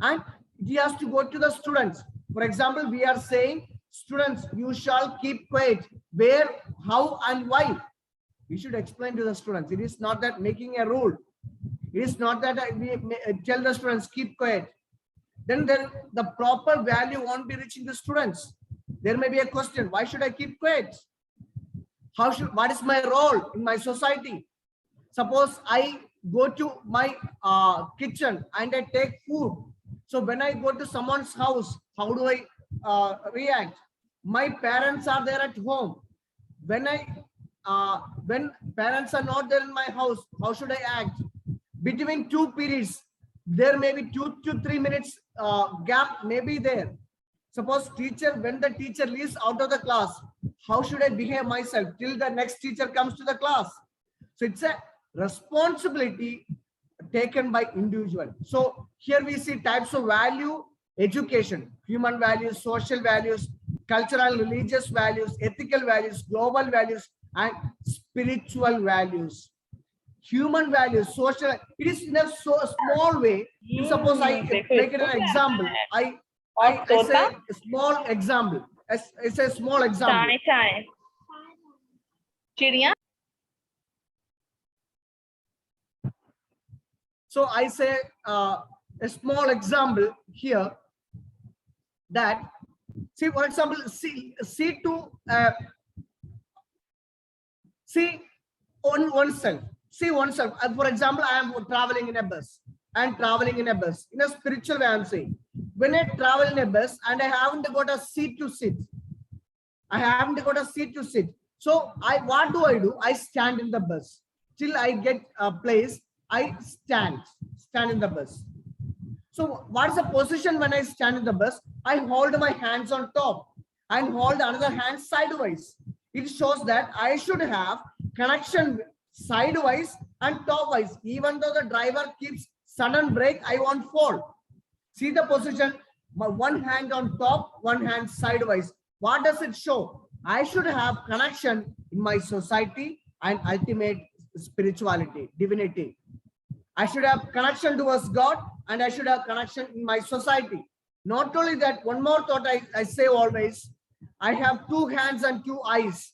And it has to go to the students. For example, we are saying, students, you shall keep quiet. Where, how, and why? We should explain to the students. It is not that making a rule. It is not that we tell the students, keep quiet. Then the proper value won't be reaching the students. There may be a question, why should I keep quiet? What is my role in my society? Suppose I go to my kitchen and I take food. So when I go to someone's house, how do I react? My parents are there at home. When parents are not there in my house, how should I act? Between two periods, there may be 2 to 3 minutes gap may be there. Suppose when the teacher leaves out of the class, how should I behave myself till the next teacher comes to the class? So it's a responsibility taken by individual. So here we see types of value education: human values, social values, cultural, religious values, ethical values, global values, and spiritual values. Human values, social, it is in a small way. Suppose I make it an example. I say a small example. It's a small example. So I say a small example here, that, see, for example, see oneself. See oneself. For example, I am traveling in a bus. In a spiritual way, I am saying, when I travel in a bus and I haven't got a seat to sit. So what do? I stand in the bus till I get a place. I stand in the bus. So what is the position when I stand in the bus? I hold my hands on top and hold another hand sideways. It shows that I should have connection sideways and topwise. Even though the driver keeps sudden brake, I won't fall. See the position, my one hand on top, one hand sideways. What does it show? I should have connection in my society and ultimate spirituality, divinity. I should have connection towards God and I should have connection in my society. Not only that, one more thought I say always, I have 2 hands and 2 eyes.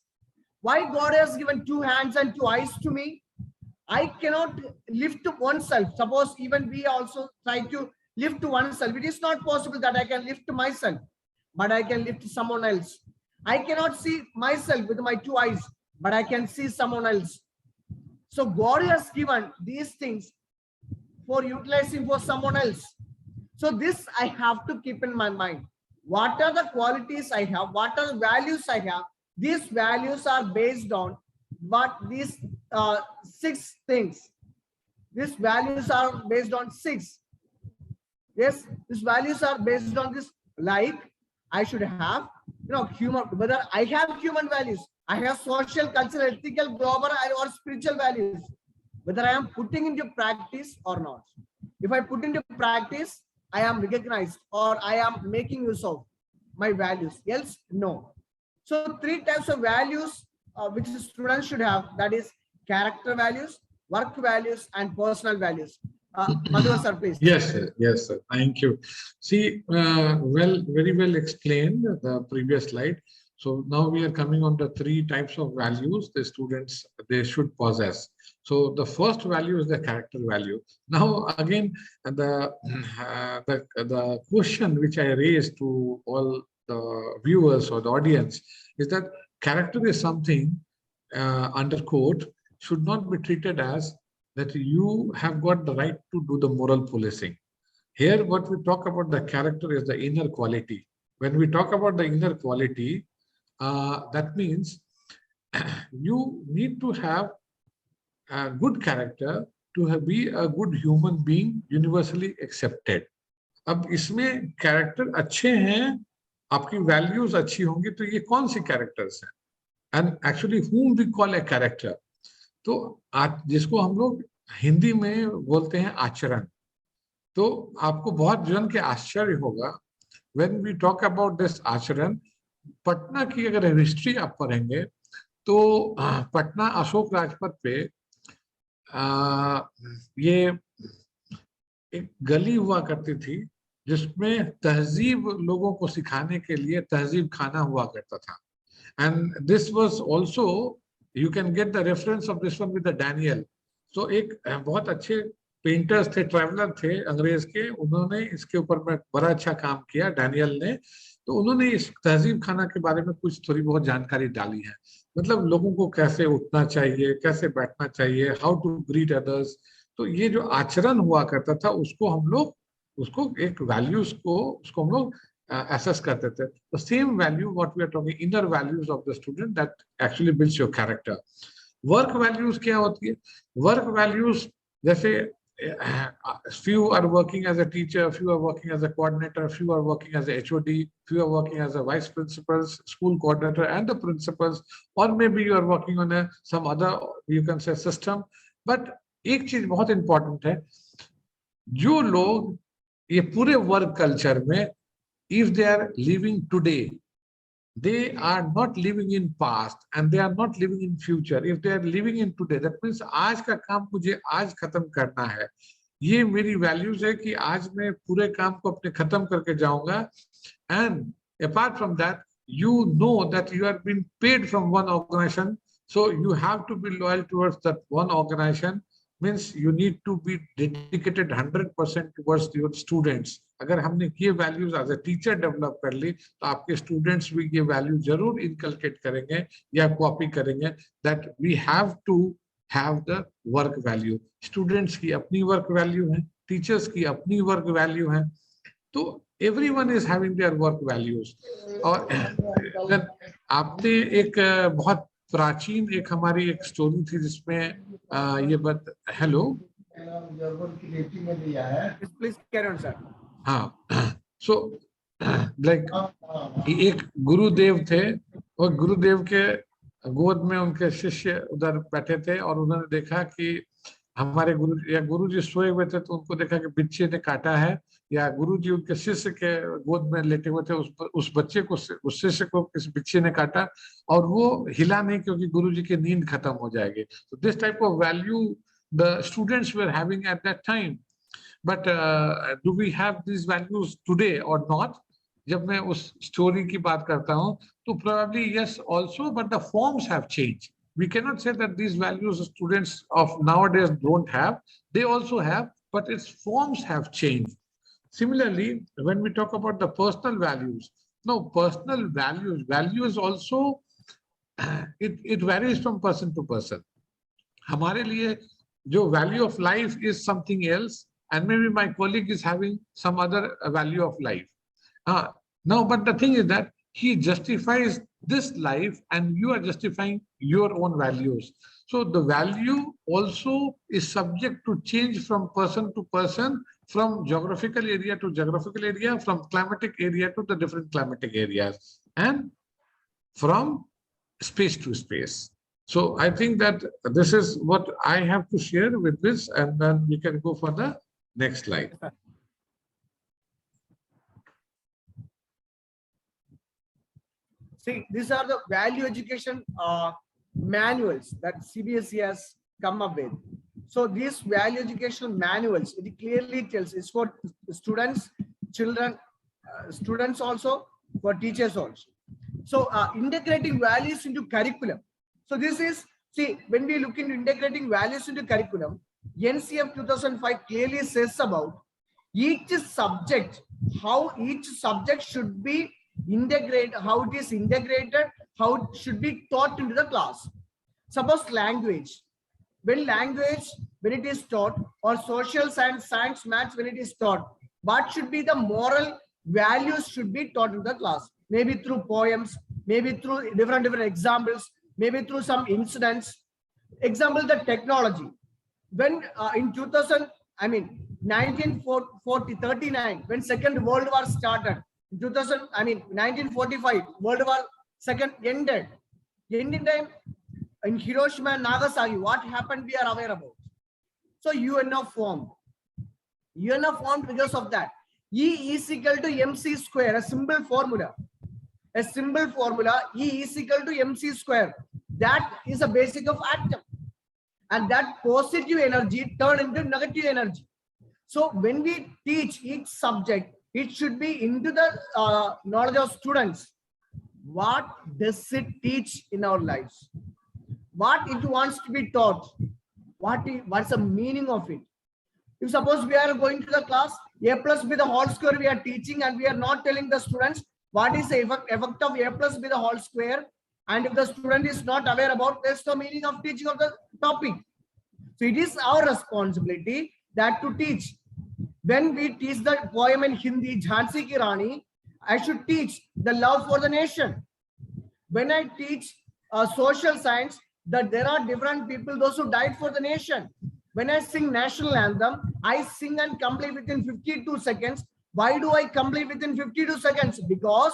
Why God has given 2 hands and 2 eyes to me? I cannot lift oneself. Suppose even we also try to lift oneself. It is not possible that I can lift myself, but I can lift someone else. I cannot see myself with my 2 eyes, but I can see someone else. So God has given these things for utilizing for someone else. So this I have to keep in my mind. What are the qualities I have? What are the values I have? These values are based on what these 6 things. These values are based on 6. Yes, these values are based on this. Like I should have, human. Whether I have human values, I have social, cultural, ethical, global, or spiritual values. Whether I am putting into practice or not. If I put into practice, I am recognized or I am making use of my values. Else, no. So 3 types of values which students should have, that is character values, work values, and personal values. Madhukar sir, please. Yes, sir. Yes, sir. Thank you. See, very well explained the previous slide. So now we are coming on the 3 types of values the students, they should possess. So the first value is the character value. Now again, the question which I raised to all the viewers or the audience is that character is something under quote should not be treated as that you have got the right to do the moral policing. Here, what we talk about the character is the inner quality. When we talk about the inner quality, that means you need to have a good character to be a good human being, universally accepted. अब इसमें character अच्छे हैं, आपकी values अच्छी होंगी, तो ये कौन सी characters हैं? And actually, whom we call a character? तो जिसको हम लोग हिंदी में बोलते हैं आचरण. तो आपको बहुत जन के आश्चर्य होगा when we talk about this आचरण. पटना की अगर हिस्ट्री आप पढ़ेंगे तो पटना अशोक राजपथ पे ये एक गली हुआ करती थी जिसमें तहजीब लोगों को सिखाने के लिए तहजीब खाना हुआ करता था. And this was also, you can get the reference of this one with the Daniel. So एक बहुत अच्छे पेंटर्स थे, ट्रैवलर थे अंग्रेज के, उन्होंने इसके ऊपर में बड़ा अच्छा काम किया डैनियल ने. तो उन्होंने इस तहजीब खाना के बारे में कुछ थोड़ी बहुत जानकारी डाली है. मतलब लोगों को कैसे उठना चाहिए, कैसे बैठना चाहिए, हाउ टू ग्रीट अदर्स. तो ये जो आचरण हुआ करता था उसको हम लोग उसको एक वैल्यूज को उसको हम लोग assess करते थे. The same value what we are talking, inner values of the student that actually builds your character. Work values क्या होती है? Work values जैसे few are working as a teacher, few are working as a coordinator, few are working as a HOD, few are working as a vice principals, school coordinator and the principals, or maybe you are working on some other, you can say, system. But एक चीज बहुत important है, जो लोग ये पूरे work culture में if they are living today, they are not living in past and they are not living in future. If they are living in today, that means आज का काम मुझे आज खत्म करना है. ये मेरी values है कि आज मैं पूरे काम को अपने खत्म करके जाऊंगा. And apart from that, you know that you are being paid from one organization, so you have to be loyal towards that one organization. Means you need to be dedicated 100% towards your students. अगर हमने ये values as a teacher develop कर ली तो आपके students भी ये value जरूर inculcate करेंगे या copy करेंगे that we have to have the work value. Students की अपनी work value है, teachers की अपनी work value है. तो everyone is having their work values. और आपने एक बहुत प्राचीन एक हमारी एक स्टोरी थी जिसमें ये hello Please carry on, sir. हाँ, so like एक गुरुदेव थे और गुरुदेव के गोद में उनके शिष्य उधर बैठे थे और उन्होंने देखा कि हमारे गुरुजी सोए हुए थे तो उनको देखा कि बिच्छे ने काटा है या गुरुजी उनके शिष्य के गोद में लेटे हुए थे, उस बच्चे को उस शिष्य को किस बिच्छे ने काटा और वो हिला नहीं क्योंकि गुरुजी की नींद खत्म हो जाएगी. So this type of value the students were having at that time. But do we have these values today or not? जब मैं उस स्टोरी की बात करता हूँ तो probably yes also, but the forms have changed. We cannot say that these values students of nowadays don't have. They also have, but its forms have changed. Similarly, when we talk about the personal values, no, personal values also it varies from person to person. हमारे लिए जो value of life is something else, and maybe my colleague is having some other value of life. Now, but the thing is that he justifies this life and you are justifying your own values. So the value also is subject to change from person to person, from geographical area to geographical area, from climatic area to the different climatic areas, and from space to space. So I think that this is what I have to share with this, and then we can go for the next slide. See, these are the value education manuals that CBSE has come up with. So these value education manuals, it clearly tells it's for students, children, students also, for teachers also. So integrating values into curriculum. So this is, see, when we look into integrating values into curriculum, NCF 2005 clearly says about each subject, how each subject should be integrate, how it is integrated, how it should be taught into the class. Suppose language, when it is taught, or social science, maths, when it is taught, what should be the moral values should be taught in the class? Maybe through poems, maybe through different examples, maybe through some incidents. Example, the technology. When in 1939, when Second World War started, 1945, World War Second ended. Ending time, in Hiroshima and Nagasaki, what happened we are aware about. So UNO formed. UNO formed because of that. E is equal to mc square, a simple formula. A simple formula, E is equal to mc square. That is a basic of atom. And that positive energy turn into negative energy. So when we teach each subject, it should be into the knowledge of students. What does it teach in our lives? What it wants to be taught? What's the meaning of it? If suppose we are going to the class, a plus b the whole square we are teaching, and we are not telling the students what is the effect of a plus b the whole square, and if the student is not aware about, there's no meaning of teaching of the topic. So it is our responsibility that to teach. When we teach the poem in Hindi, Jhansi Ki Rani, I should teach the love for the nation. When I teach social science, that there are different people, those who died for the nation. When I sing national anthem, I sing and complete within 52 seconds. Why do I complete within 52 seconds? Because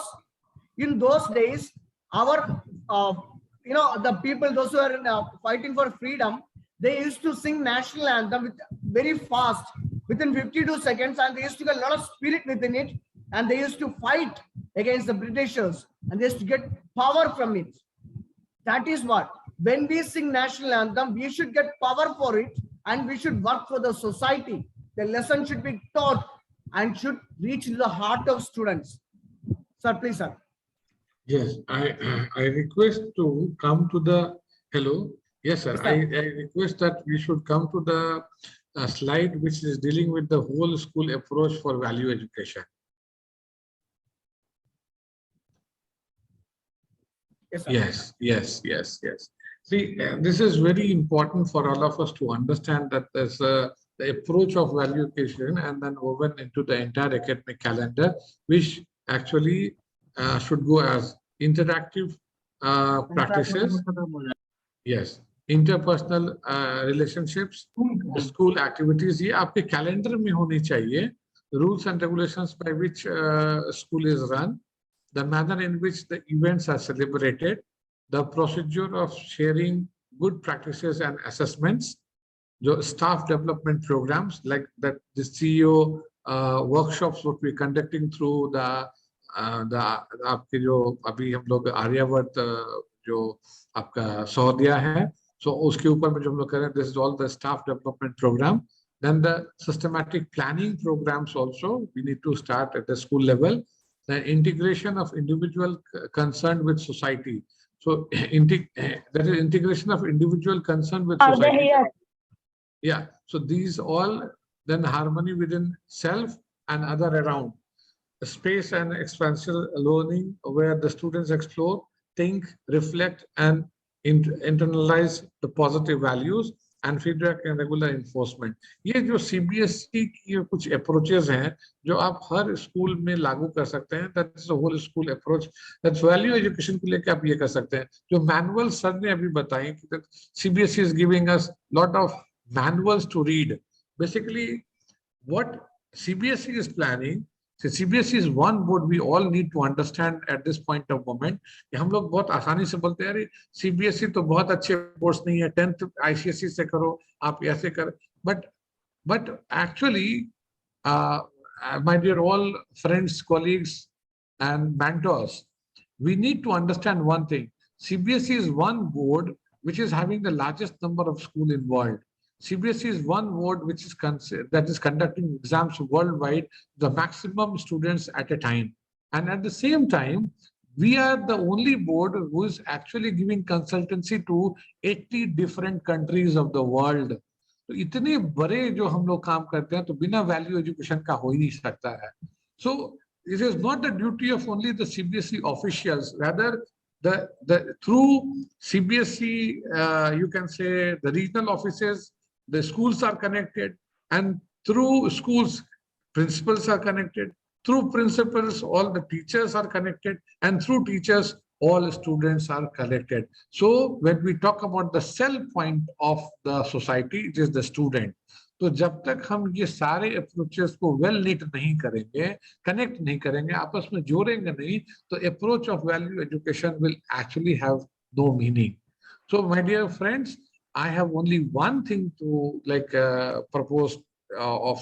in those days, our, the people, those who are fighting for freedom, they used to sing national anthem with very fast within 52 seconds, and they used to get a lot of spirit within it, and they used to fight against the Britishers, and they used to get power from it. That is what, when we sing national anthem, we should get power for it, and we should work for the society. The lesson should be taught and should reach to the heart of students. Sir, please, sir. Yes, I request to come to the, hello. Yes, sir. I request that we should come to the slide which is dealing with the whole school approach for value education. Yes, Yes. See, this is very important for all of us to understand that there's the approach of value education and then woven into the entire academic calendar, which actually should go as interactive practices. Yes. Interpersonal relationships, school activities, ये आपके calendar में होनी चाहिए. Rules and regulations by which school is run, the manner in which the events are celebrated, the procedure of sharing good practices and assessments, the staff development programs like that, the CEO workshops what we're conducting through the आपके जो अभी हम लोग आर्यावर्त जो आपका सौदिया है, so उसके ऊपर में जो हम लोग कर रहे हैं, this is all the staff development program. Then the systematic planning programs also we need to start at the school level. The integration of individual concerned with society. So that is integration of individual concern with society. Yeah. So these all, then harmony within self and other around. Space and expansive learning where the students explore, think, reflect, and internalize the positive values and feedback and regular enforcement. ये जो CBSE की कुछ approaches हैं जो आप हर school में लागू कर सकते हैं. That is the whole school approach. That's value education के लिए क्या आप ये कर सकते हैं. जो manual सर ने अभी बताई कि that CBSE is giving us lot of manuals to read. Basically, what CBSE is planning. So CBSE is one board we all need to understand at this point of moment. हम लोग बहुत आसानी से बोलते हैं अरे CBSE तो बहुत अच्छे कोर्स नहीं है, 10th ICSE से करो, आप ऐसे कर. But actually, my dear all friends, colleagues, and mentors, we need to understand one thing. CBSE is one board which is having the largest number of schools involved. CBSE is one board which is that is conducting exams worldwide, the maximum students at a time. And at the same time, we are the only board who is actually giving consultancy to 80 different countries of the world. तो इतने बड़े जो हम लोग काम करते हैं तो बिना वैल्यू एजुकेशन का हो ही नहीं सकता है. So it is not the duty of only the CBSE officials. Rather, the through CBSE, you can say the regional offices, the schools are connected, and through schools, principals are connected. Through principals, all the teachers are connected, and through teachers, all students are connected. So when we talk about the sell point of the society, it is the student. तो जब तक हम ये सारे approaches को well neat नहीं करेंगे, connect नहीं करेंगे, आपस में जोड़ेंगे नहीं, तो approach of value education will actually have no meaning. So my dear friends, I have only one thing to propose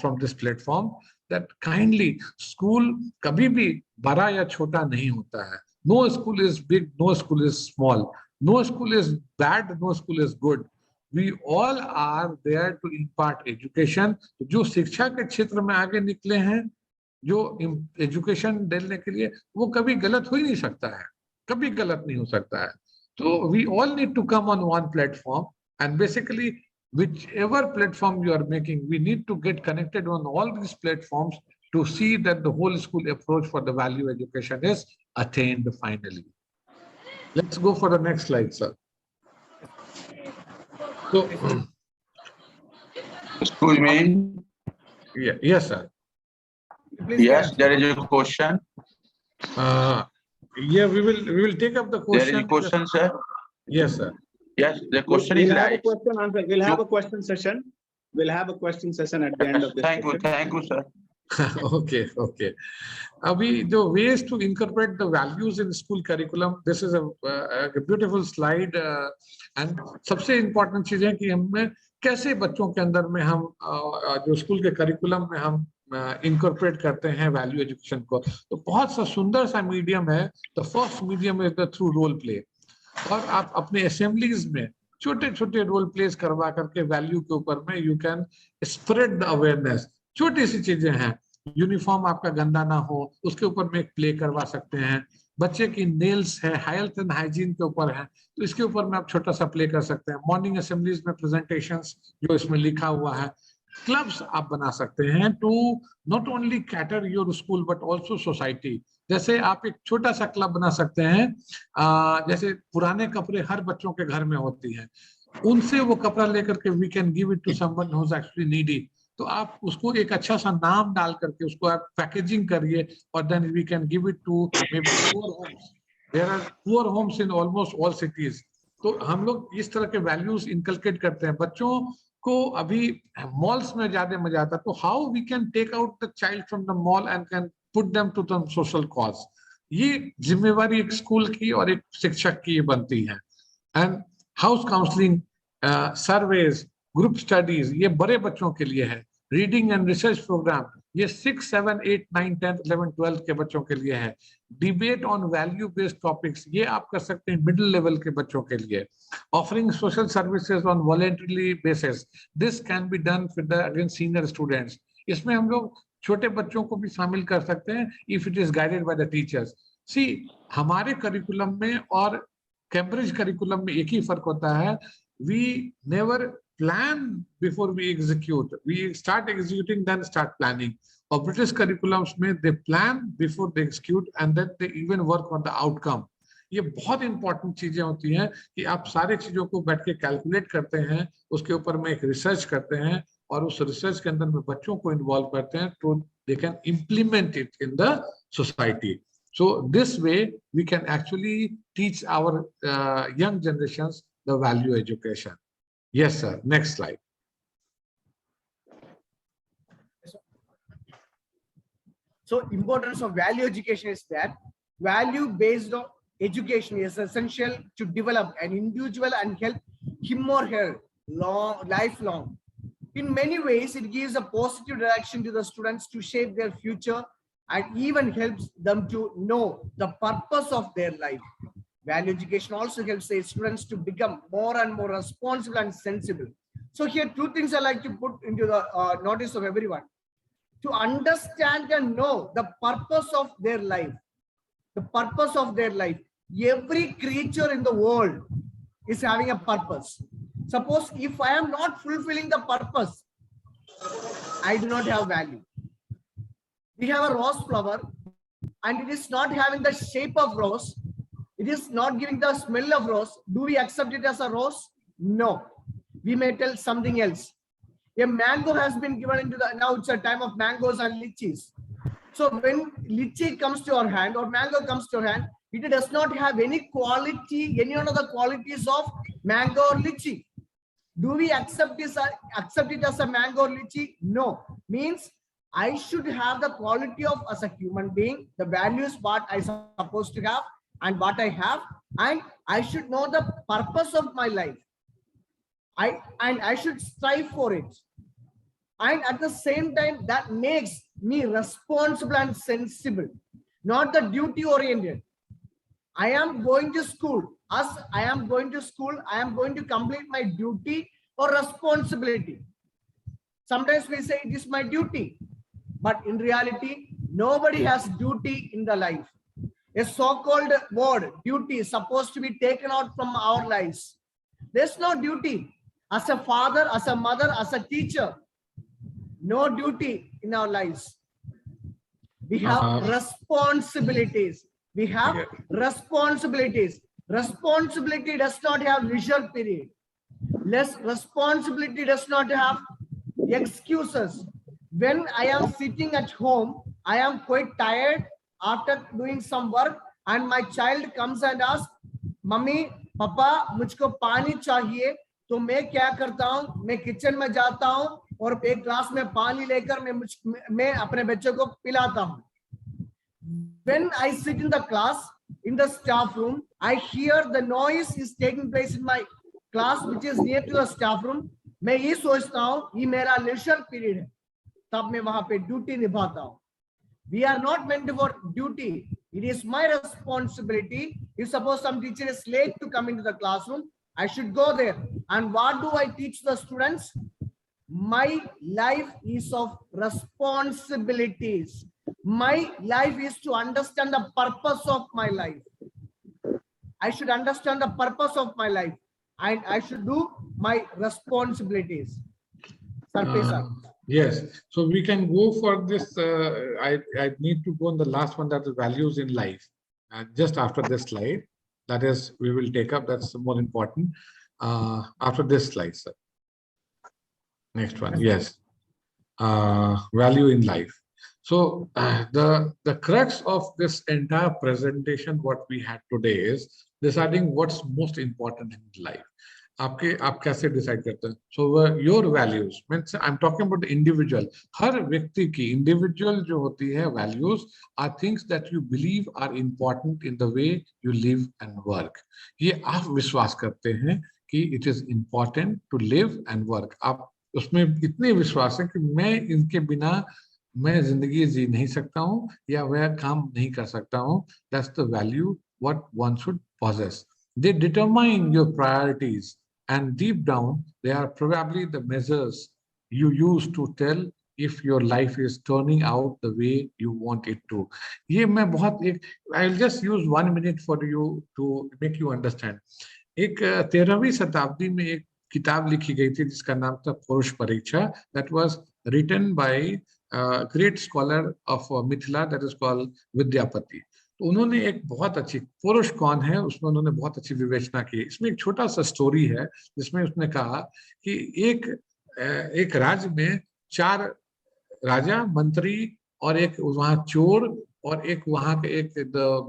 from this platform, that kindly school कभी भी बड़ा या छोटा नहीं होता है. No school is big, no school is small, no school is bad, no school is good. We all are there to impart education. जो शिक्षा के क्षेत्र में आगे निकले हैं, जो एजुकेशन देने के लिए, वो कभी गलत हो ही नहीं सकता है, कभी गलत नहीं हो सकता है. So we all need to come on one platform, and basically whichever platform you are making, we need to get connected on all these platforms to see that the whole school approach for the value education is attained finally. Let's go for the next slide, sir. So, Excuse me. yeah, yes, sir. Please Yes, go there ahead. is a question. Yeah, we will take up the question. There is a question, sir. Yes, sir. Yes, the question We'll is have a like. question answer. We'll have a question session. We'll have a question session at the end of this session. Thank you, sir. Okay, okay. Abhi, the ways to incorporate the values in school curriculum. This is a beautiful slide, and सबसे important चीज है कि हमें कैसे बच्चों के अंदर में हम जो स्कूल के करिकुलम में हम incorporate करते हैं वैल्यू एजुकेशन को. तो बहुत सा सुंदर सा मीडियम है. The first medium is the through role play. और आप अपने असेंबलीज में छोटे छोटे रोल प्लेस करवा करके वैल्यू के ऊपर में you can spread the awareness. छोटी सी चीजें हैं, यूनिफॉर्म आपका गंदा ना हो, उसके ऊपर में एक प्ले करवा सकते हैं. बच्चे की नेल्स है, हेल्थ एंड हाइजीन के ऊपर है, तो इसके ऊपर में आप छोटा सा प्ले कर सकते हैं. मॉर्निंग असेंबलीज में प्रेजेंटेशंस जो इसमें लिखा हुआ है. क्लब्स आप बना सकते हैं to not only cater your school but also society. जैसे आप एक छोटा सा क्लब बना सकते हैं, जैसे पुराने कपड़े हर बच्चों के घर में होती हैं, उनसे वो कपड़ा लेकर के we can give it to someone who is actually needy. तो आप उसको एक अच्छा सा नाम डाल करके उसको आप पैकेजिंग करिए, और then we can give it to maybe poor homes. There are poor homes in almost all cities. तो हम लोग इस तरह के वैल्यूज इनकलकेट करते हैं. बच्चों को अभी मॉल्स में ज्यादा मजा आता है, तो how we can take out the child from the mall and can put them to some social cause. ये जिम्मेवारी एक स्कूल की और एक शिक्षक की बनती है. And house counselling, surveys, group studies, ये बड़े बच्चों के लिए है. रीडिंग एंड रिसर्च प्रोग्राम, ये 6, 7, 8, 9, 10, 11, 12 के बच्चों के लिए है. Debate on value based topics, ये आप कर सकते हैं मिडिल लेवल के बच्चों के लिए. Offering social services on voluntary basis, this can be done with the again senior students. इसमें हम लोग छोटे बच्चों को भी शामिल कर सकते हैं if it is guided by the teachers. See, हमारे करिकुलम में और कैम्ब्रिज करिकुलम में एक ही फर्क होता है. We never plan before we execute. We start executing, then start planning. Or British curriculums में they plan before they execute, and then they even work on the outcome. ये बहुत इंपॉर्टेंट चीजें होती हैं कि आप सारे चीजों को बैठ के कैलकुलेट करते हैं, उसके ऊपर में एक रिसर्च करते हैं, और उस रिसर्च के अंदर में बच्चों को इन्वॉल्व करते हैं तो they can implement it in the society. So this way we can actually teach our young generations the value education. Yes, sir. Next slide. So importance of value education is that value based on education is essential to develop an individual and help him or her lifelong. In many ways, it gives a positive direction to the students to shape their future and even helps them to know the purpose of their life. Value education also helps the students to become more and more responsible and sensible. So here, two things I like to put into the notice of everyone. To understand and know the purpose of their life. The purpose of their life. Every creature in the world is having a purpose. Suppose if I am not fulfilling the purpose, I do not have value. We have a rose flower. and it is not having the shape of rose, it is not giving the smell of rose, do we accept it as a rose? No. We may tell something else. A mango has been given into the, now it's a time of mangoes and lychees. So when lychee comes to your hand or mango comes to your hand, it does not have any quality, any one of the qualities of mango or lychee. Do we accept it as a mango or lychee? No. Means I should have the quality of as a human being, the values what I supposed to have and what I have, and I should know the purpose of my life. I should strive for it. And at the same time, that makes me responsible and sensible, not the duty oriented. I am going to school. As I am going to school, I am going to complete my duty or responsibility. Sometimes we say it is my duty, but in reality, nobody has duty in the life. A so-called word, duty, is supposed to be taken out from our lives. There's no duty. As a father, as a mother, as a teacher, no duty in our lives. We have responsibilities. We have responsibilities. Responsibility does not have leisure period. Less responsibility does not have excuses. When I am sitting at home, I am quite tired after doing some work, and my child comes and asks, "Mummy, Papa, मुझको पानी चाहिए." तो मैं क्या करता हूँ? मैं kitchen में जाता हूँ और एक ग्लास में पानी लेकर मैं अपने बच्चे को पिलाता हूँ. When I sit in the class, in the staff room, I hear the noise is taking place in my class, which is near to the staff room. मैं ये सोचता हूँ ये मेरा leisure period है, तब मैं वहाँ पे duty निभाता हूँ. We are not meant for duty. It is my responsibility. If suppose some teacher is late to come into the classroom, I should go there. And what do I teach the students? My life is of responsibilities. My life is to understand the purpose of my life. I should understand the purpose of my life, and I should do my responsibilities. Yes, so we can go for this. I need to go on the last one, that is values in life. And just after this slide, that is, we will take up, that's more important. After this slide, sir. Next one, yes. Value in life. So the crux of this entire presentation, what we had today, is deciding what's most important in life. आप कैसे decide करते हैं? So your values, means I'm talking about the individual. हर व्यक्ति की individual जो होती है values are things that you believe are important in the way you live and work. ये आप विश्वास करते हैं कि it is important to live and work. आप उसमें इतने विश्वास है कि मैं इनके बिना मैं जिंदगी जी नहीं सकता हूँ या वह काम नहीं कर सकता हूँ. That's the value what one should possess. They determine your priorities, and deep down they are probably the measures you use to tell if your life is turning out the way you want it to. ये मैं बहुत एक I'll just use 1 minute for you to make you understand. एक 13वीं शताब्दी में एक किताब लिखी गई थी जिसका नाम था पुरुष परीक्षा. That was written by great scholar of Mithila, that is called Vidyapati. तो उन्होंने एक बहुत अच्छी, पुरुष कौन है उसमें उन्होंने बहुत अच्छी विवेचना की. इसमें एक छोटा सा स्टोरी है जिसमें उसने कहा कि एक राज्य में 4 राजा, मंत्री और एक वहाँ चोर और एक वहाँ के एक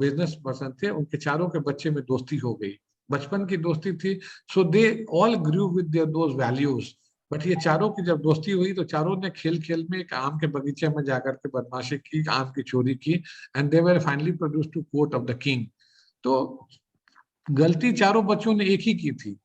बिजनेस पर्सन थे. उनके चारों के बच्चे में दोस्ती हो गई, बचपन की दोस्ती थी. So they all grew with their those values. But ये चारों की जब दोस्ती हुई तो चारों ने खेल खेल में एक आम के बगीचे में जाकर के बदमाशी की, आम की चोरी की, and they were finally produced to court of the king. तो गलती चारों बच्चों ने एक ही की थी,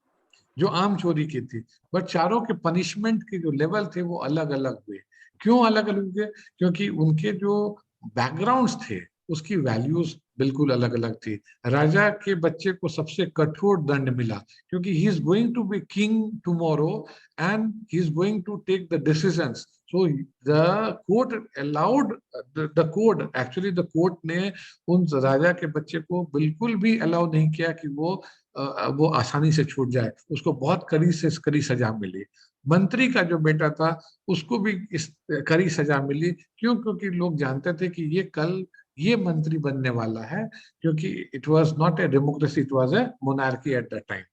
जो आम चोरी की थी, बट चारों के पनिशमेंट के जो लेवल थे वो अलग अलग हुए. क्यों अलग अलग हुए? क्योंकि उनके जो बैकग्राउंड्स थे उसकी वैल्यूज बिल्कुल अलग अलग थी. राजा के बच्चे को सबसे कठोर दंड मिला क्योंकि he is going to be king tomorrow and he is going to take the decisions. So the court allowed the court, actually the court ने उन राजा के बच्चे को बिल्कुल भी अलाउ नहीं किया कि वो आसानी से छूट जाए. उसको बहुत कड़ी से कड़ी सजा मिली. मंत्री का जो बेटा था उसको भी इस कड़ी सजा मिली. क्यों? क्योंकि लोग जानते थे कि ये कल ये मंत्री बनने वाला है, क्योंकि it was not a democracy, it was a monarchy at the time.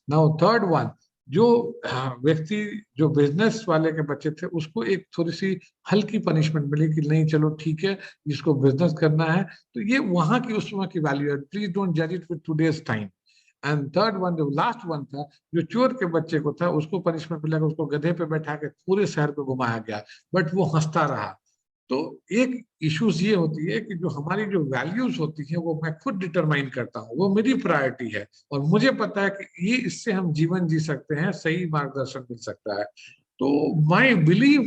Now third one, जो व्यक्ति जो बिजनेस वाले के बच्चे थे उसको एक थोड़ी सी हल्की पनिशमेंट मिली कि नहीं चलो ठीक है, इसको बिजनेस करना है, तो ये वहां की उस समय की वैल्यू है। प्लीज डोंट जज it with today's time. And third one, जो लास्ट वन था, जो चोर के बच्चे को था, उसको पनिशमेंट मिला, उसको गधे पे बैठा के पूरे शहर पे घुमाया गया, बट वो हंसता रहा। तो एक इश्यूज ये होती है कि जो हमारी जो वैल्यूज होती है वो मैं खुद डिटरमाइन करता हूँ, वो मेरी प्रायोरिटी है, और मुझे पता है कि ये इससे हम जीवन जी सकते हैं, सही मार्गदर्शन मिल सकता है। तो my believe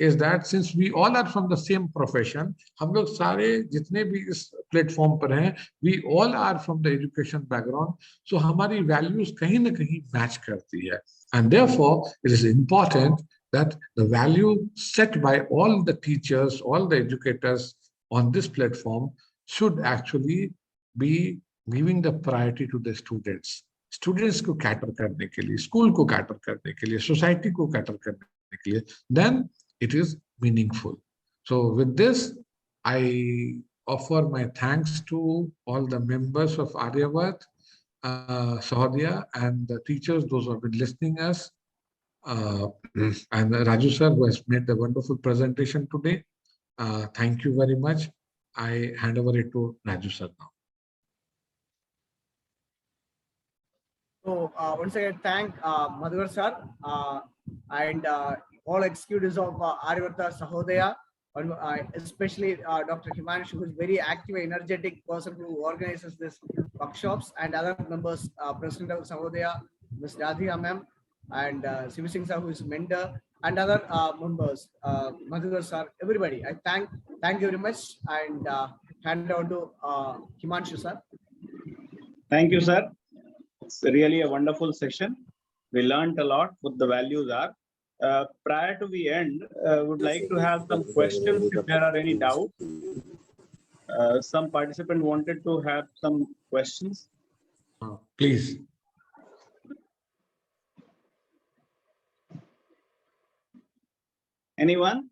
is that since we all are from the same profession, हम लोग सारे जितने भी इस प्लेटफॉर्म पर हैं, we all are from the education background, so हमारी वैल्यूज कहीं ना कहीं मैच करती है। And therefore it is important that the value set by all the teachers, all the educators on this platform should actually be giving the priority to the students. Students को cater करने के लिए, school को cater करने के लिए, society को cater करने के लिए, then it is meaningful. So with this, I offer my thanks to all the members of Aryavad, Sahadia, and the teachers, those who have been listening us. And Raju sir, who has made the wonderful presentation today. Thank you very much. I hand over it to Raju sir now. So once again, thank Madhukar sir and all executives of Aryavata Sahodaya, and especially Dr. Himanshu, who is very active, energetic person who organizes these workshops, and other members, President of Sahodaya, Ms. Radhika ma'am, and Shibu Singh sir, who is mentor, and other members, Madhukar sir, everybody. I thank you very much, and hand over to Himanshu sir. Thank you, sir. It's really a wonderful session. We learned a lot what the values are. Prior to the end, would like to have some questions if there are any doubts. Some participant wanted to have some questions. Please. Anyone?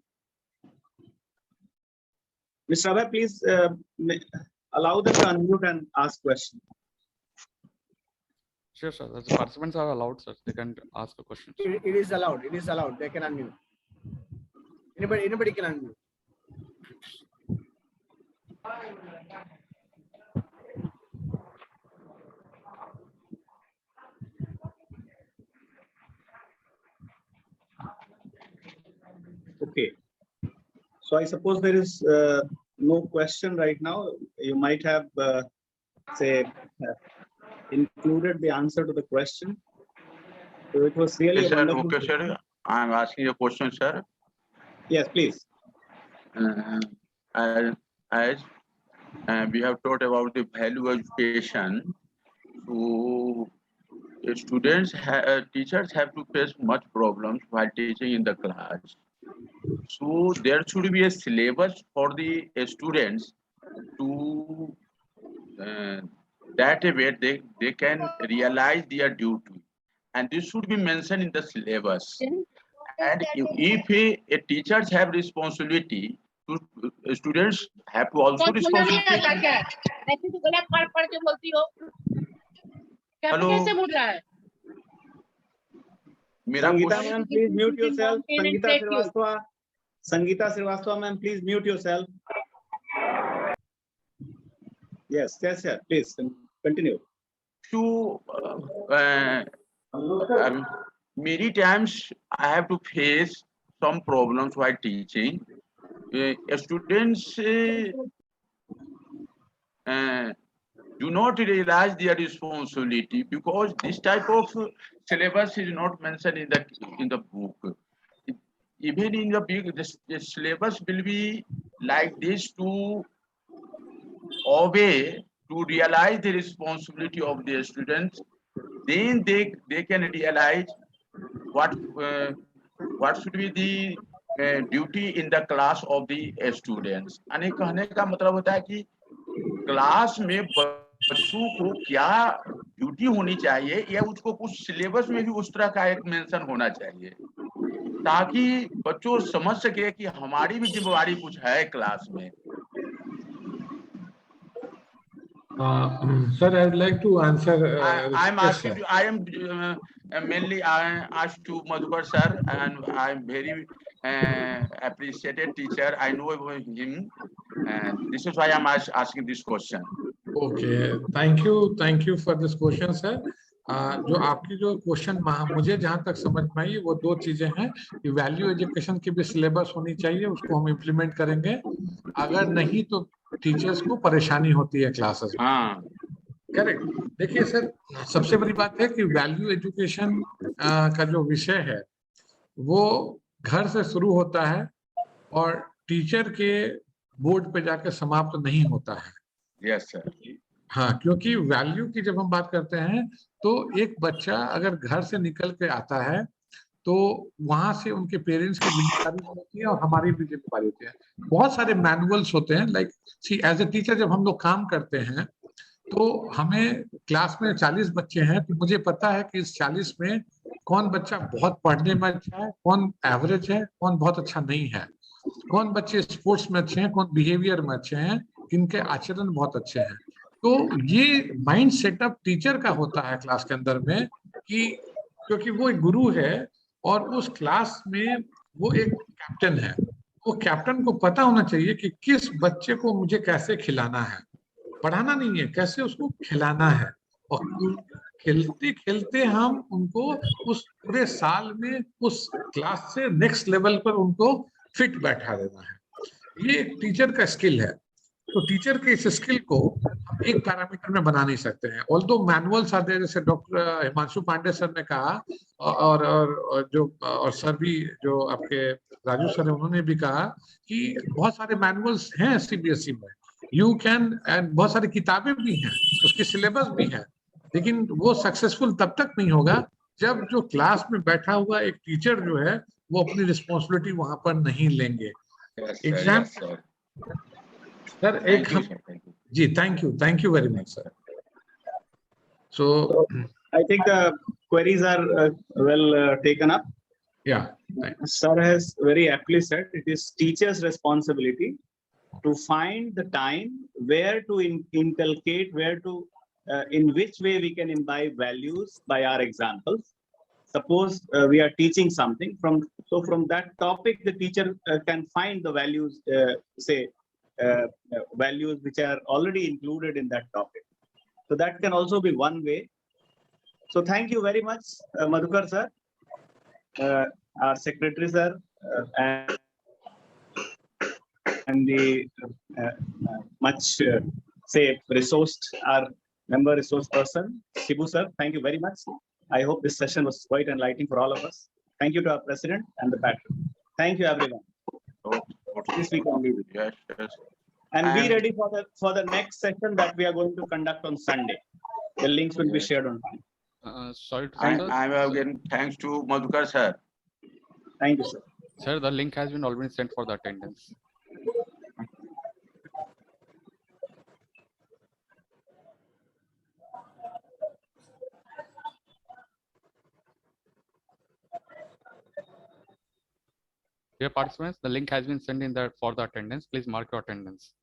Mr. Abhay, please allow them to unmute and ask questions. Sure, sir. The participants are allowed, sir. They can ask a question. It is allowed. It is allowed. They can unmute. Anybody can unmute. Okay. So I suppose there is no question right now. You might have, included the answer to the question. So it was really Yes, a sir. wonderful. Okay, sir. I am asking a question, sir. Yes, please. As we have taught about the value of education, so students, teachers have to face much problems while teaching in the class. So there should be a syllabus for the students to that way they can realize their duty, and this should be mentioned in the syllabus. And if a teachers have responsibility, to students have to also responsibility. Hello. Sangeeta ma'am, please mute yourself. Sangeeta Srivastava ma'am, please mute yourself. Yes, please continue. To many times I have to face some problems while teaching. Students do not realize their responsibility because this type of syllabus is not mentioned in the book. Even in the big, the syllabus will be like this to obey, to realize the responsibility of the students. Then they can realize what should be the duty in the class of the students. यानी कहने का मतलब होता है कि class में बच्चों को क्या ड्यूटी होनी चाहिए, या उसको कुछ सिलेबस में भी उस तरह का एक मेंशन होना चाहिए, ताकि बच्चों समझ सके कि हमारी भी जिम्मेवारी कुछ है क्लास में। Sir, I would like to answer. I'm Yes, asking sir. you, I am mainly I asked to Madhukar sir, and I'm very appreciated teacher. I know him, and this is why I'm asking this question. Okay, thank you for this question, sir. जो आपकी जो question मुझे जहां तक समझ में आई वो दो चीजें हैं कि वैल्यू एजुकेशन की भी सिलेबस होनी चाहिए, उसको हम इम्प्लीमेंट करेंगे। अगर नहीं तो टीचर्स को परेशानी होती है क्लासेस में। हाँ, करेक्ट। देखिए सर, सबसे बड़ी बात है कि वैल्यू एजुकेशन का जो विषय है वो घर से शुरू होता है और टीचर के बोर्ड पे जाकर समाप्त नहीं होता है। Yes sir. हाँ, क्योंकि वैल्यू की जब हम बात करते हैं तो एक बच्चा अगर घर से निकल के आता है तो वहां से उनके पेरेंट्स की जिम्मेदारी होती है और हमारी भी जिम्मेदारी होती है। बहुत सारे मैनुअल्स होते हैं, like see as a teacher जब हम लोग काम करते हैं तो हमें क्लास में 40 बच्चे हैं तो मुझे पता है कि इस 40 में कौन बच्चा बहुत पढ़ने में अच्छा है, कौन एवरेज है, कौन बहुत अच्छा नहीं है, कौन बच्चे स्पोर्ट्स में अच्छे हैं, कौन बिहेवियर में अच्छे हैं, किनके आचरण बहुत अच्छे हैं। तो ये माइंड सेटअप टीचर का होता है क्लास के अंदर में कि क्योंकि वो एक गुरु है और उस क्लास में वो एक कैप्टन है। वो कैप्टन को पता होना चाहिए कि किस बच्चे को मुझे कैसे खिलाना है, पढ़ाना नहीं है, कैसे उसको खिलाना है। और खेलते खेलते हम उनको उस पूरे साल में उस क्लास से नेक्स्ट लेवल पर उनको फिट बैठा देना है। ये एक टीचर का स्किल है। तो टीचर के इस स्किल को हम एक पैरामीटर में बना नहीं सकते हैं। ऑल्दो मैनुअल्स आते हैं, जैसे डॉक्टर हिमांशु पांडे सर ने कहा और सर भी जो आपके राजू सर है उन्होंने भी कहा कि बहुत सारे मैनुअल्स हैं सीबीएसई में, यू कैन, एंड बहुत सारी किताबें भी हैं, उसकी सिलेबस भी है, लेकिन वो सक्सेसफुल तब तक नहीं होगा जब जो क्लास में बैठा हुआ एक टीचर जो है वो अपनी रिस्पॉन्सिबिलिटी वहां पर नहीं लेंगे। एग्जाम सर एक हम जी thank you very much sir. So I think the queries are well taken up. या Sir has very aptly said it is teacher's responsibility to find the time where to inculcate, where to, in which way we can imbibe values by our examples. Suppose we are teaching something from that topic, the teacher can find the values, values which are already included in that topic. So that can also be one way. So thank you very much, Madhukar sir, our secretary sir, and the much resourced, our member resource person, Shibu sir. Thank you very much. I hope this session was quite enlightening for all of us. Thank you to our president and the patron. Thank you, everyone. This we can leave it. Yes. And be ready for the next session that we are going to conduct on Sunday. The links will be shared on time. Sorry to I'm sir. again thanks to Madhukar sir. Thank you, sir. Sir, the link has been already sent for the attendance. Dear participants, the link has been sent in there for the attendance. Please mark your attendance.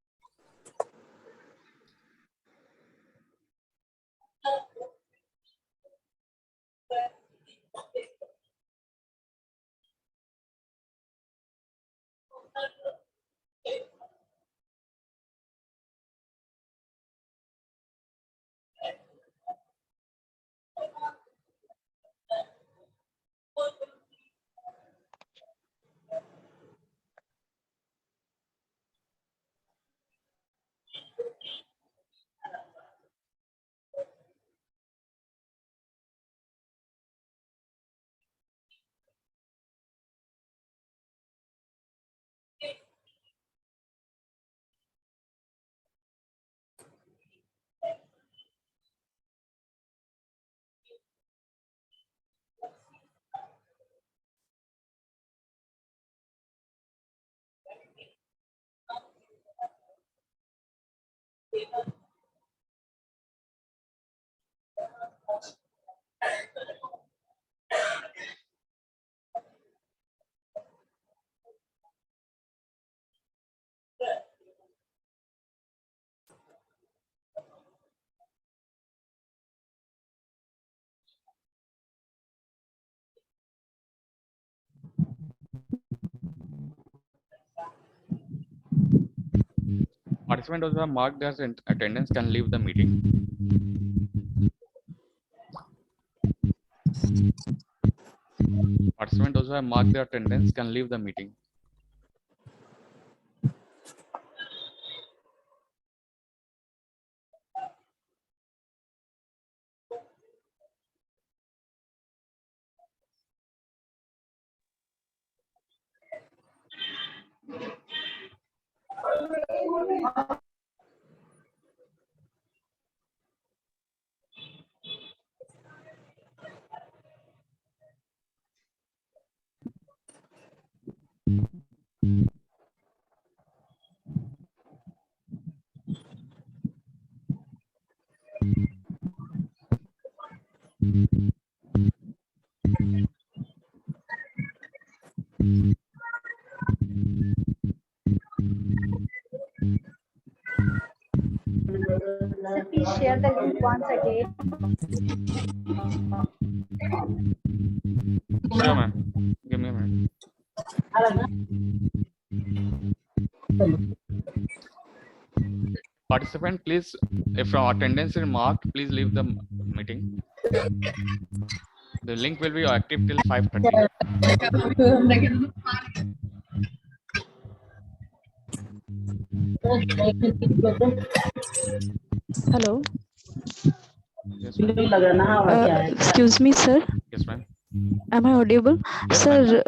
Participants who have marked their attendance can leave the meeting. Participants who have marked their attendance can leave the meeting. Sir, please share the link once again. Sure, ma'am. Give me a minute. Participant, please, if your attendance is marked, please leave the meeting. The link will be active till 5:30. Hello. Yes, ma'am. Excuse me, sir. Yes, ma'am. Am I audible? Yes, Sir,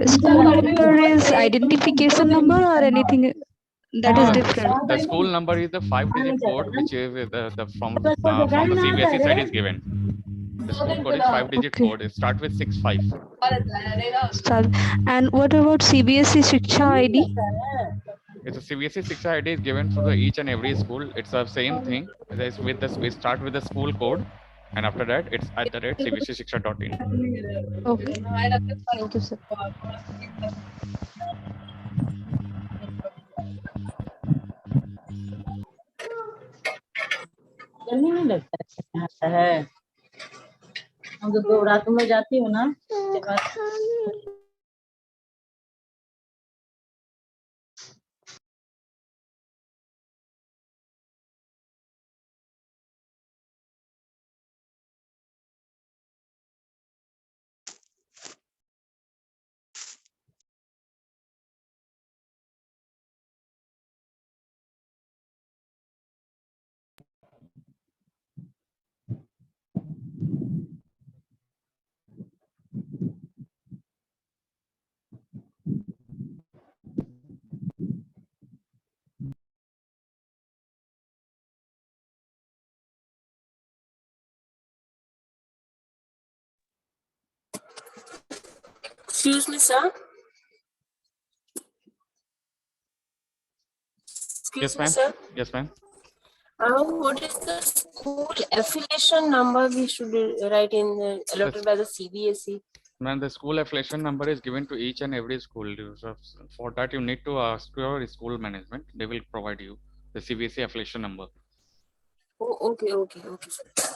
school number is identification number or anything that is different? The school number is the 5-digit code, which is from the CBSE side is given. The school code is 5-digit Okay. code. It starts with 65. Start. And what about CBSE Shiksha ID? It's a CBSE 6 ID is given for the each and every school. It's the same thing. There's with this, we start with the school code, and after that, it's @cbseshiksha.in. Okay. Thank you, sir. गर्मी नहीं लगता है हम तो 2 रात में जाती हूँ ना उसके बाद Excuse me, sir. Yes, ma'am. Sir. Yes, ma'am. What is the school affiliation number we should write in allotted by the CBSE? Ma'am, the school affiliation number is given to each and every school. So for that, you need to ask your school management. They will provide you the CBSE affiliation number. Oh, okay, sir.